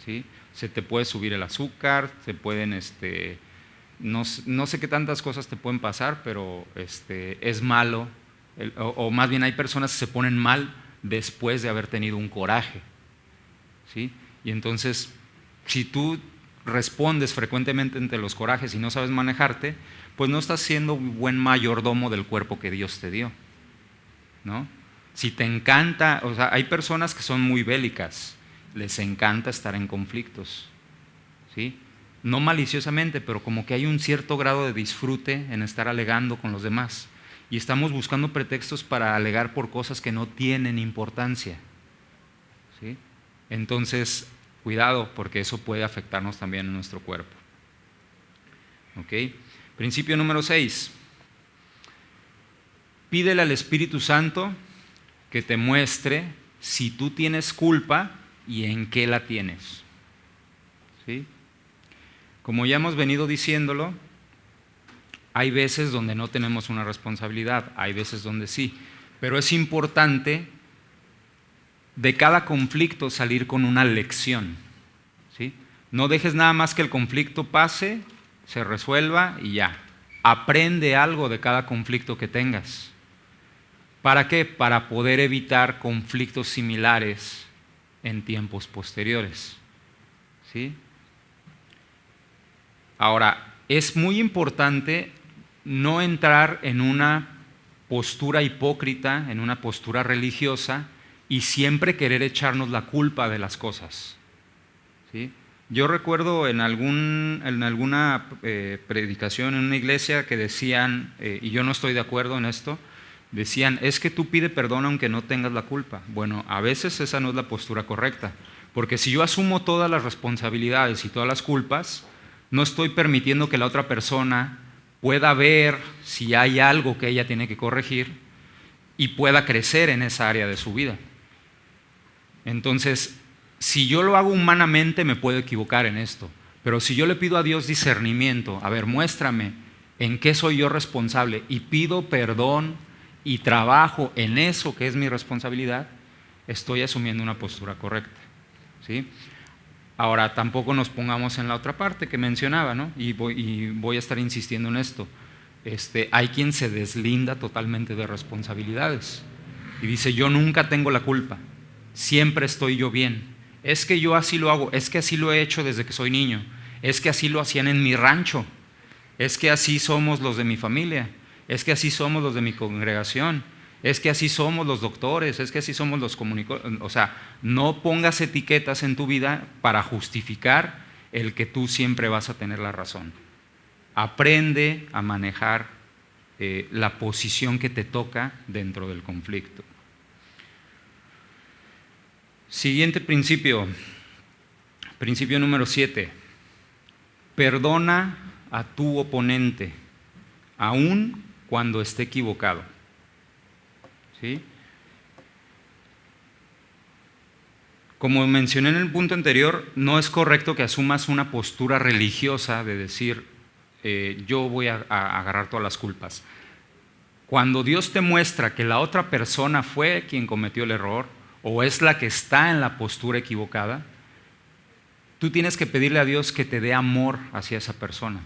¿sí? Se te puede subir el azúcar, se pueden, no sé qué tantas cosas te pueden pasar, pero es malo, o más bien hay personas que se ponen mal después de haber tenido un coraje, ¿sí? Y entonces, si tú respondes frecuentemente ante los corajes y no sabes manejarte, pues no estás siendo un buen mayordomo del cuerpo que Dios te dio, ¿no? Si te encanta, o sea, hay personas que son muy bélicas, les encanta estar en conflictos, ¿sí? No maliciosamente, pero como que hay un cierto grado de disfrute en estar alegando con los demás y estamos buscando pretextos para alegar por cosas que no tienen importancia, ¿sí? Entonces, cuidado, porque eso puede afectarnos también en nuestro cuerpo. ¿Ok? Principio número 6. Pídele al Espíritu Santo que te muestre si tú tienes culpa y en qué la tienes. ¿Sí? Como ya hemos venido diciéndolo, hay veces donde no tenemos una responsabilidad, hay veces donde sí, pero es importante de cada conflicto salir con una lección, ¿sí? No dejes nada más que el conflicto pase, se resuelva y ya. Aprende algo de cada conflicto que tengas. ¿Para qué? Para poder evitar conflictos similares en tiempos posteriores, ¿sí? Ahora, es muy importante no entrar en una postura hipócrita, en una postura religiosa y siempre querer echarnos la culpa de las cosas, ¿sí? Yo recuerdo en alguna predicación en una iglesia que decían, y yo no estoy de acuerdo en esto, decían, es que tú pide perdón aunque no tengas la culpa. Bueno, a veces esa no es la postura correcta, porque si yo asumo todas las responsabilidades y todas las culpas, no estoy permitiendo que la otra persona pueda ver si hay algo que ella tiene que corregir y pueda crecer en esa área de su vida. Entonces, si yo lo hago humanamente me puedo equivocar en esto, pero si yo le pido a Dios discernimiento, a ver, muéstrame en qué soy yo responsable y pido perdón y trabajo en eso que es mi responsabilidad, estoy asumiendo una postura correcta, ¿sí? Ahora, tampoco nos pongamos en la otra parte que mencionaba, ¿no? Y voy a estar insistiendo en esto. Hay quien se deslinda totalmente de responsabilidades y dice, yo nunca tengo la culpa, siempre estoy yo bien. Es que yo así lo hago, es que así lo he hecho desde que soy niño, es que así lo hacían en mi rancho, es que así somos los de mi familia, es que así somos los de mi congregación, es que así somos los doctores, es que así somos los comunicadores. O sea, no pongas etiquetas en tu vida para justificar el que tú siempre vas a tener la razón. Aprende a manejar la posición que te toca dentro del conflicto. Siguiente principio, principio número 7. Perdona a tu oponente, aun cuando esté equivocado. ¿Sí? Como mencioné en el punto anterior, no es correcto que asumas una postura religiosa de decir, yo voy a agarrar todas las culpas. Cuando Dios te muestra que la otra persona fue quien cometió el error o es la que está en la postura equivocada, tú tienes que pedirle a Dios que te dé amor hacia esa persona,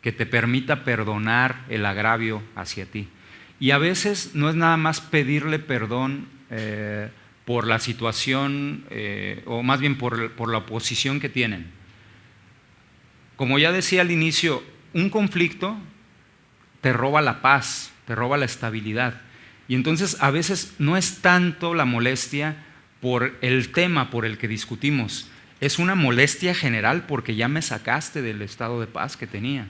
que te permita perdonar el agravio hacia ti. Y a veces no es nada más pedirle perdón por la situación, o más bien por la oposición que tienen. Como ya decía al inicio, un conflicto te roba la paz, te roba la estabilidad. Y entonces a veces no es tanto la molestia por el tema por el que discutimos, es una molestia general porque ya me sacaste del estado de paz que tenía.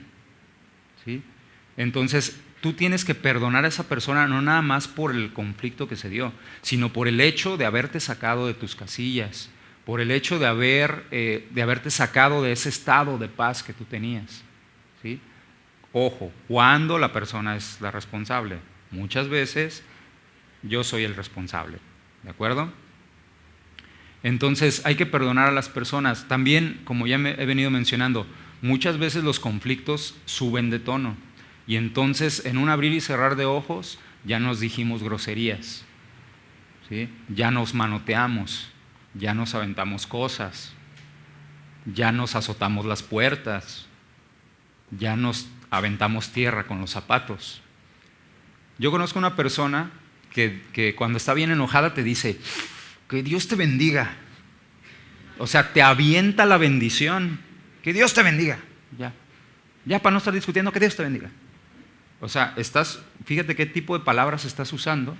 ¿Sí? Entonces tú tienes que perdonar a esa persona no nada más por el conflicto que se dio, sino por el hecho de haberte sacado de tus casillas, por el hecho de haberte sacado de ese estado de paz que tú tenías. ¿Sí? Ojo, cuando la persona es la responsable. Muchas veces yo soy el responsable, ¿de acuerdo? Entonces hay que perdonar a las personas. También, como ya he venido mencionando, muchas veces los conflictos suben de tono y entonces en un abrir y cerrar de ojos ya nos dijimos groserías, ¿sí? Ya nos manoteamos, ya nos aventamos cosas, ya nos azotamos las puertas, ya nos aventamos tierra con los zapatos. Yo conozco una persona que cuando está bien enojada te dice, que Dios te bendiga. O sea, te avienta la bendición. Que Dios te bendiga. Ya para no estar discutiendo, que Dios te bendiga. O sea, fíjate qué tipo de palabras estás usando,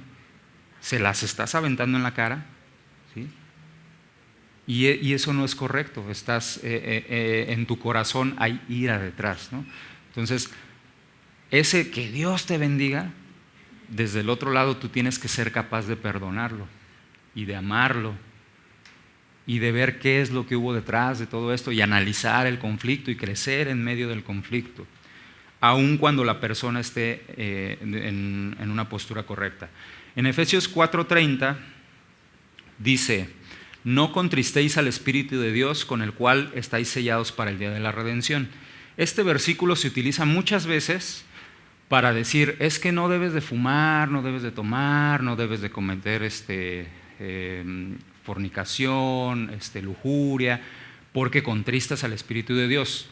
se las estás aventando en la cara, ¿sí? Y eso no es correcto. En tu corazón hay ira detrás, ¿no? Entonces, ese que Dios te bendiga, desde el otro lado tú tienes que ser capaz de perdonarlo y de amarlo y de ver qué es lo que hubo detrás de todo esto y analizar el conflicto y crecer en medio del conflicto, aun cuando la persona esté en una postura correcta. En Efesios 4:30 dice, no contristéis al Espíritu de Dios con el cual estáis sellados para el día de la redención. Este versículo se utiliza muchas veces para decir, es que no debes de fumar, no debes de tomar, no debes de cometer fornicación, lujuria, porque contristas al Espíritu de Dios.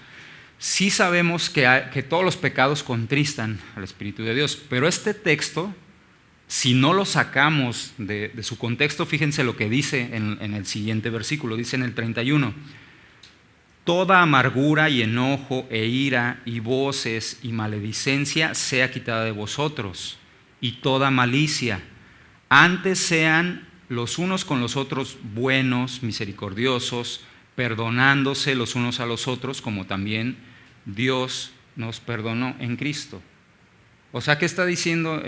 Sí sabemos que todos los pecados contristan al Espíritu de Dios, pero este texto, si no lo sacamos de su contexto, fíjense lo que dice en el siguiente versículo, dice en el 31, toda amargura y enojo e ira y voces y maledicencia sea quitada de vosotros, y toda malicia. Antes sean los unos con los otros buenos, misericordiosos, perdonándose los unos a los otros, como también Dios nos perdonó en Cristo. O sea, ¿qué está diciendo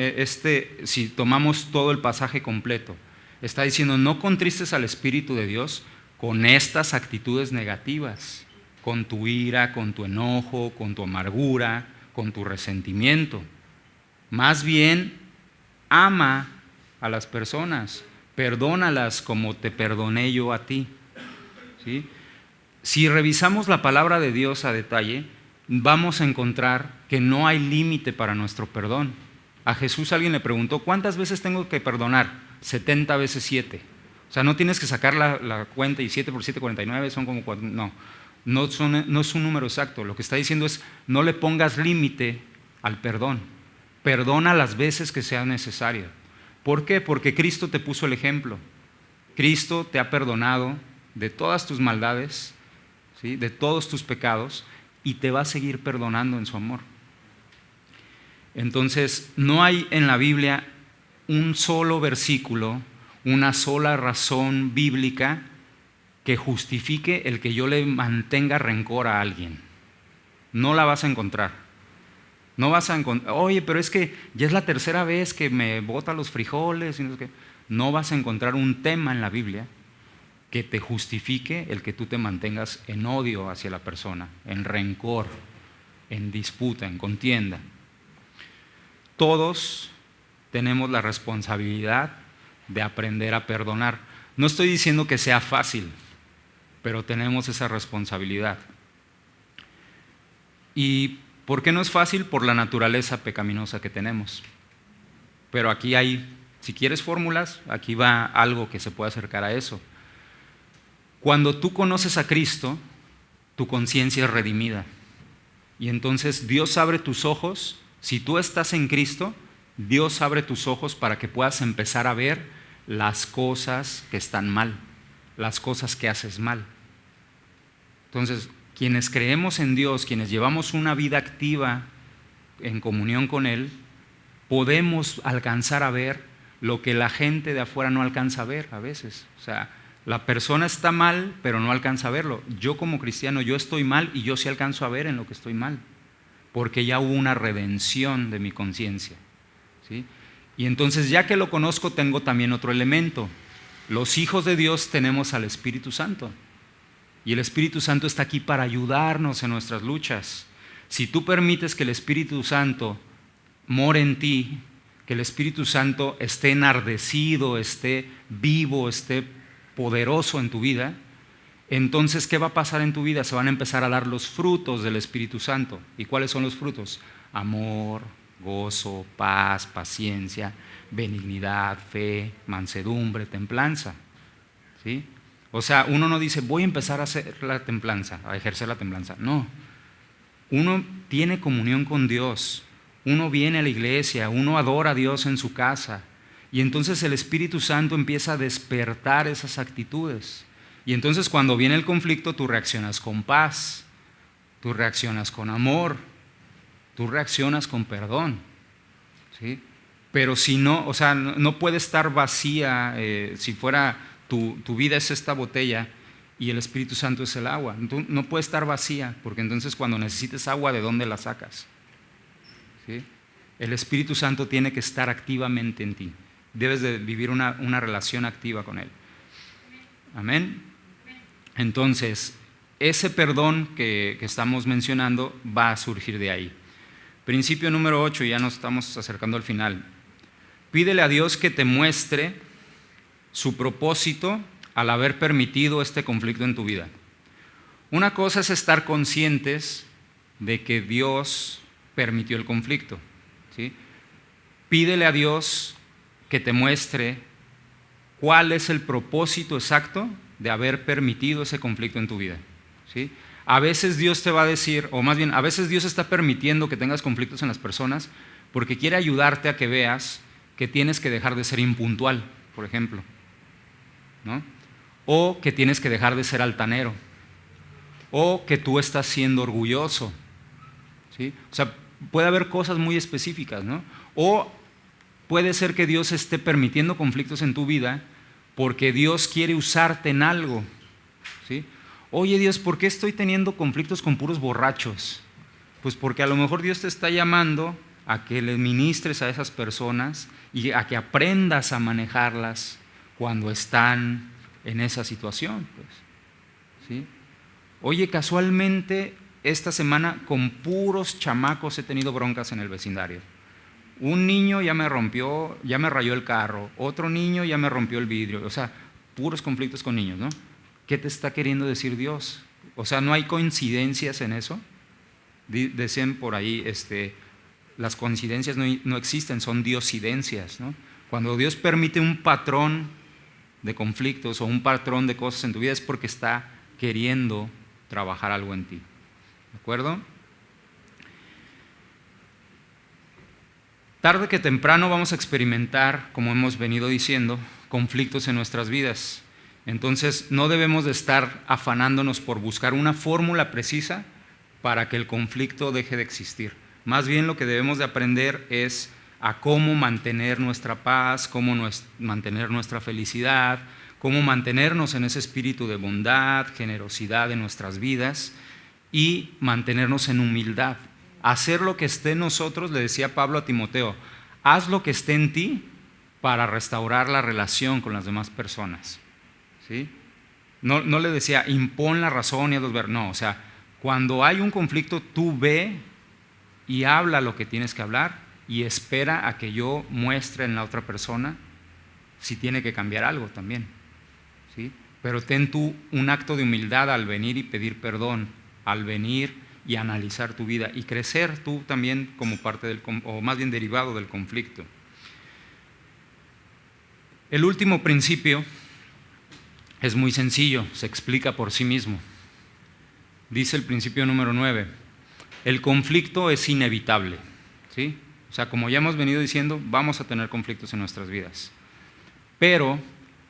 si tomamos todo el pasaje completo? Está diciendo, no contristes al Espíritu de Dios con estas actitudes negativas, con tu ira, con tu enojo, con tu amargura, con tu resentimiento. Más bien, ama a las personas, perdónalas como te perdoné yo a ti. ¿Sí? Si revisamos la palabra de Dios a detalle, vamos a encontrar que no hay límite para nuestro perdón. A Jesús alguien le preguntó, ¿cuántas veces tengo que perdonar? 70 veces 7. O sea, no tienes que sacar la cuenta y 7 por 7, 49, son como 4. No es un número exacto. Lo que está diciendo es, no le pongas límite al perdón. Perdona las veces que sea necesario. ¿Por qué? Porque Cristo te puso el ejemplo. Cristo te ha perdonado de todas tus maldades, ¿sí? De todos tus pecados, y te va a seguir perdonando en su amor. Entonces, no hay en la Biblia un solo versículo, una sola razón bíblica que justifique el que yo le mantenga rencor a alguien. No la vas a encontrar. No vas a encontrar, oye, pero es que ya es la tercera vez que me bota los frijoles. Y no sé qué. No vas a encontrar un tema en la Biblia que te justifique el que tú te mantengas en odio hacia la persona, en rencor, en disputa, en contienda. Todos tenemos la responsabilidad de aprender a perdonar. No estoy diciendo que sea fácil, pero tenemos esa responsabilidad. ¿Y por qué no es fácil? Por la naturaleza pecaminosa que tenemos. Pero aquí hay, si quieres fórmulas, aquí va algo que se puede acercar a eso. Cuando tú conoces a Cristo, tu conciencia es redimida. Y entonces Dios abre tus ojos. Si tú estás en Cristo, Dios abre tus ojos para que puedas empezar a ver las cosas que están mal, las cosas que haces mal. Entonces, quienes creemos en Dios, quienes llevamos una vida activa en comunión con Él, podemos alcanzar a ver lo que la gente de afuera no alcanza a ver a veces. O sea, la persona está mal, pero no alcanza a verlo. Yo como cristiano, yo estoy mal y yo sí alcanzo a ver en lo que estoy mal, porque ya hubo una redención de mi conciencia, ¿sí? Y entonces, ya que lo conozco, tengo también otro elemento. Los hijos de Dios tenemos al Espíritu Santo. Y el Espíritu Santo está aquí para ayudarnos en nuestras luchas. Si tú permites que el Espíritu Santo more en ti, que el Espíritu Santo esté enardecido, esté vivo, esté poderoso en tu vida, entonces, ¿qué va a pasar en tu vida? Se van a empezar a dar los frutos del Espíritu Santo. ¿Y cuáles son los frutos? Amor, gozo, paz, paciencia, benignidad, fe, mansedumbre, templanza, ¿sí? O sea, uno no dice, voy a empezar a hacer la templanza, a ejercer la templanza. No. Uno tiene comunión con Dios, uno viene a la iglesia, uno adora a Dios en su casa, y entonces el Espíritu Santo empieza a despertar esas actitudes. Y entonces, cuando viene el conflicto, tú reaccionas con paz, tú reaccionas con amor, tú reaccionas con perdón, ¿sí? Pero si no, o sea, no puede estar vacía. Si fuera tu vida es esta botella y el Espíritu Santo es el agua, no puede estar vacía, porque entonces cuando necesites agua, ¿de dónde la sacas? ¿Sí? El Espíritu Santo tiene que estar activamente en ti. Debes de vivir una relación activa con Él. Amén. Entonces, ese perdón que estamos mencionando va a surgir de ahí. Principio número 8, ya nos estamos acercando al final. Pídele a Dios que te muestre su propósito al haber permitido este conflicto en tu vida. Una cosa es estar conscientes de que Dios permitió el conflicto, ¿sí? Pídele a Dios que te muestre cuál es el propósito exacto de haber permitido ese conflicto en tu vida, ¿sí? A veces Dios te va a decir, o más bien, a veces Dios está permitiendo que tengas conflictos en las personas porque quiere ayudarte a que veas que tienes que dejar de ser impuntual, por ejemplo, ¿no? O que tienes que dejar de ser altanero, o que tú estás siendo orgulloso, ¿sí? O sea, puede haber cosas muy específicas, ¿no? O puede ser que Dios esté permitiendo conflictos en tu vida porque Dios quiere usarte en algo, ¿sí? Oye, Dios, ¿por qué estoy teniendo conflictos con puros borrachos? Pues porque a lo mejor Dios te está llamando a que le ministres a esas personas y a que aprendas a manejarlas cuando están en esa situación, pues, ¿sí? Oye, casualmente esta semana con puros chamacos he tenido broncas en el vecindario. Un niño ya me rayó el carro, otro niño ya me rompió el vidrio, o sea, puros conflictos con niños, ¿no? ¿Qué te está queriendo decir Dios? O sea, ¿no hay coincidencias en eso? Decían por ahí, las coincidencias no existen, son diosidencias, ¿no? Cuando Dios permite un patrón de conflictos o un patrón de cosas en tu vida es porque está queriendo trabajar algo en ti, ¿de acuerdo? Tarde que temprano vamos a experimentar, como hemos venido diciendo, conflictos en nuestras vidas. Entonces, no debemos de estar afanándonos por buscar una fórmula precisa para que el conflicto deje de existir. Más bien lo que debemos de aprender es a cómo mantener nuestra paz, cómo mantener nuestra felicidad, cómo mantenernos en ese espíritu de bondad, generosidad en nuestras vidas y mantenernos en humildad. Hacer lo que esté en nosotros, le decía Pablo a Timoteo, haz lo que esté en ti para restaurar la relación con las demás personas. ¿Sí? No le decía, impon la razón y haz los ver. No, o sea, cuando hay un conflicto, tú ve y habla lo que tienes que hablar y espera a que yo muestre en la otra persona si tiene que cambiar algo también. ¿Sí? Pero ten tú un acto de humildad al venir y pedir perdón, al venir y analizar tu vida y crecer tú también como parte del, o más bien derivado del conflicto. El último principio es muy sencillo, se explica por sí mismo. Dice el principio número 9, el conflicto es inevitable, ¿sí? O sea, como ya hemos venido diciendo, vamos a tener conflictos en nuestras vidas. Pero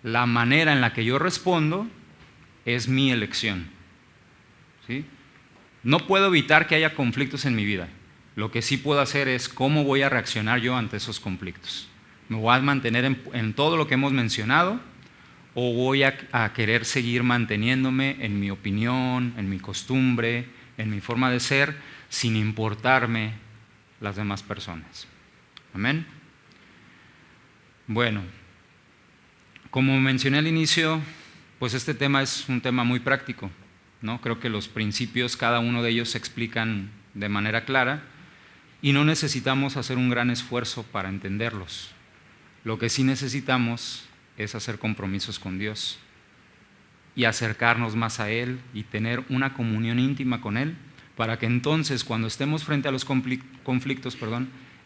la manera en la que yo respondo es mi elección, ¿sí? No puedo evitar que haya conflictos en mi vida. Lo que sí puedo hacer es cómo voy a reaccionar yo ante esos conflictos. ¿Me voy a mantener en todo lo que hemos mencionado o voy a querer seguir manteniéndome en mi opinión, en mi costumbre, en mi forma de ser, sin importarme las demás personas? Amén. Bueno, como mencioné al inicio, pues este tema es un tema muy práctico, ¿no? Creo que los principios, cada uno de ellos se explican de manera clara y no necesitamos hacer un gran esfuerzo para entenderlos. Lo que sí necesitamos es hacer compromisos con Dios y acercarnos más a Él y tener una comunión íntima con Él, para que entonces cuando estemos frente a los conflictos,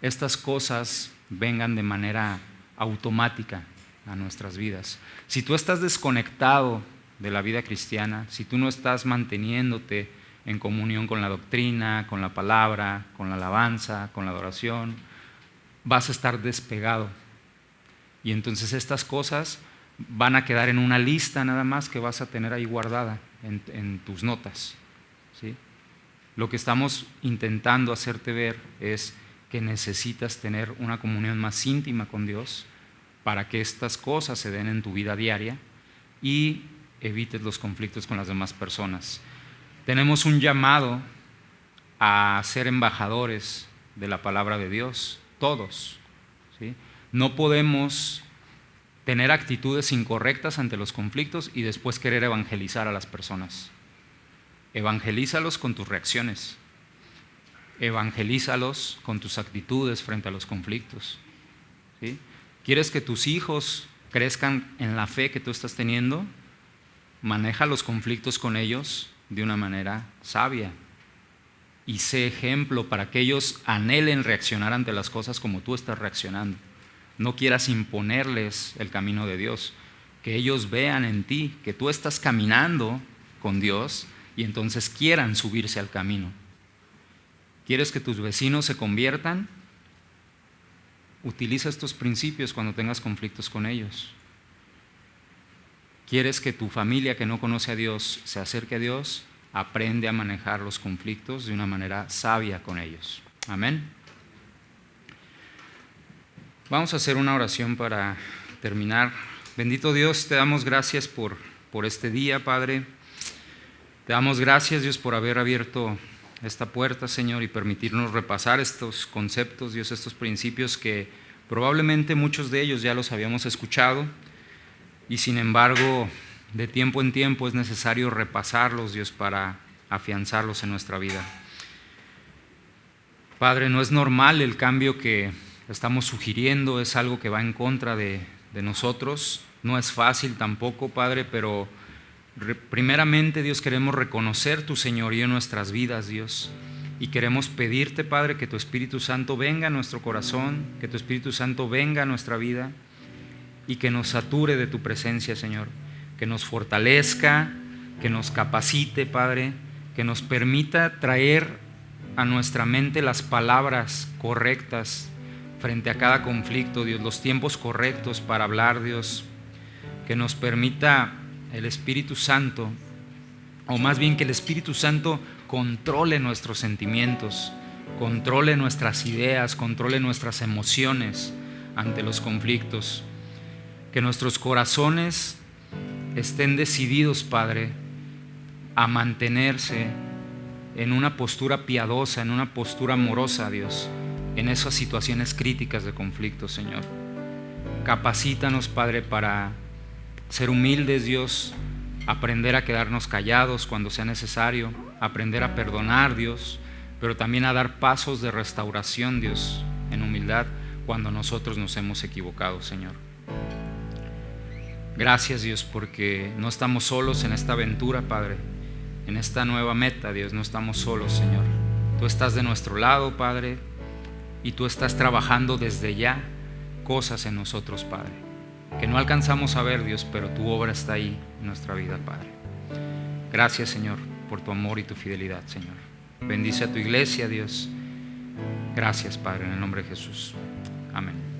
estas cosas vengan de manera automática a nuestras vidas. Si tú estás desconectado de la vida cristiana, si tú no estás manteniéndote en comunión con la doctrina, con la palabra, con la alabanza, con la adoración, vas a estar despegado. Y entonces estas cosas van a quedar en una lista nada más que vas a tener ahí guardada en tus notas, ¿sí? Lo que estamos intentando hacerte ver es que necesitas tener una comunión más íntima con Dios para que estas cosas se den en tu vida diaria y evites los conflictos con las demás personas. Tenemos un llamado a ser embajadores de la palabra de Dios, todos, ¿sí? No podemos tener actitudes incorrectas ante los conflictos y después querer evangelizar a las personas. Evangelízalos con tus reacciones. Evangelízalos con tus actitudes frente a los conflictos, ¿sí? ¿Quieres que tus hijos crezcan en la fe que tú estás teniendo? Maneja los conflictos con ellos de una manera sabia y sé ejemplo para que ellos anhelen reaccionar ante las cosas como tú estás reaccionando. No quieras imponerles el camino de Dios, que ellos vean en ti que tú estás caminando con Dios y entonces quieran subirse al camino. ¿Quieres que tus vecinos se conviertan? Utiliza estos principios cuando tengas conflictos con ellos. ¿Quieres que tu familia que no conoce a Dios se acerque a Dios? Aprende a manejar los conflictos de una manera sabia con ellos. Amén. Vamos a hacer una oración para terminar. Bendito Dios, te damos gracias por este día, Padre. Te damos gracias, Dios, por haber abierto esta puerta, Señor, y permitirnos repasar estos conceptos, Dios, estos principios que probablemente muchos de ellos ya los habíamos escuchado y sin embargo de tiempo en tiempo es necesario repasarlos, Dios, para afianzarlos en nuestra vida. Padre, no es normal el cambio que estamos sugiriendo, es algo que va en contra de nosotros, no es fácil tampoco, Padre, pero primeramente, Dios, queremos reconocer tu señorío en nuestras vidas, Dios, y queremos pedirte, Padre, que tu Espíritu Santo venga a nuestro corazón, que tu Espíritu Santo venga a nuestra vida y que nos sature de tu presencia, Señor, que nos fortalezca, que nos capacite, Padre, que nos permita traer a nuestra mente las palabras correctas frente a cada conflicto, Dios, los tiempos correctos para hablar, Dios, que nos permita el Espíritu Santo, o más bien que el Espíritu Santo controle nuestros sentimientos, controle nuestras ideas, controle nuestras emociones ante los conflictos. Que nuestros corazones estén decididos, Padre, a mantenerse en una postura piadosa, en una postura amorosa, Dios, en esas situaciones críticas de conflicto, Señor. Capacítanos, Padre, para ser humildes, Dios, aprender a quedarnos callados cuando sea necesario, aprender a perdonar, Dios, pero también a dar pasos de restauración, Dios, en humildad cuando nosotros nos hemos equivocado, Señor. Gracias, Dios, porque no estamos solos en esta aventura, Padre, en esta nueva meta, Dios, no estamos solos, Señor. Tú estás de nuestro lado, Padre, y Tú estás trabajando desde ya cosas en nosotros, Padre, que no alcanzamos a ver, Dios, pero Tu obra está ahí en nuestra vida, Padre. Gracias, Señor, por Tu amor y Tu fidelidad, Señor. Bendice a Tu iglesia, Dios. Gracias, Padre, en el nombre de Jesús. Amén.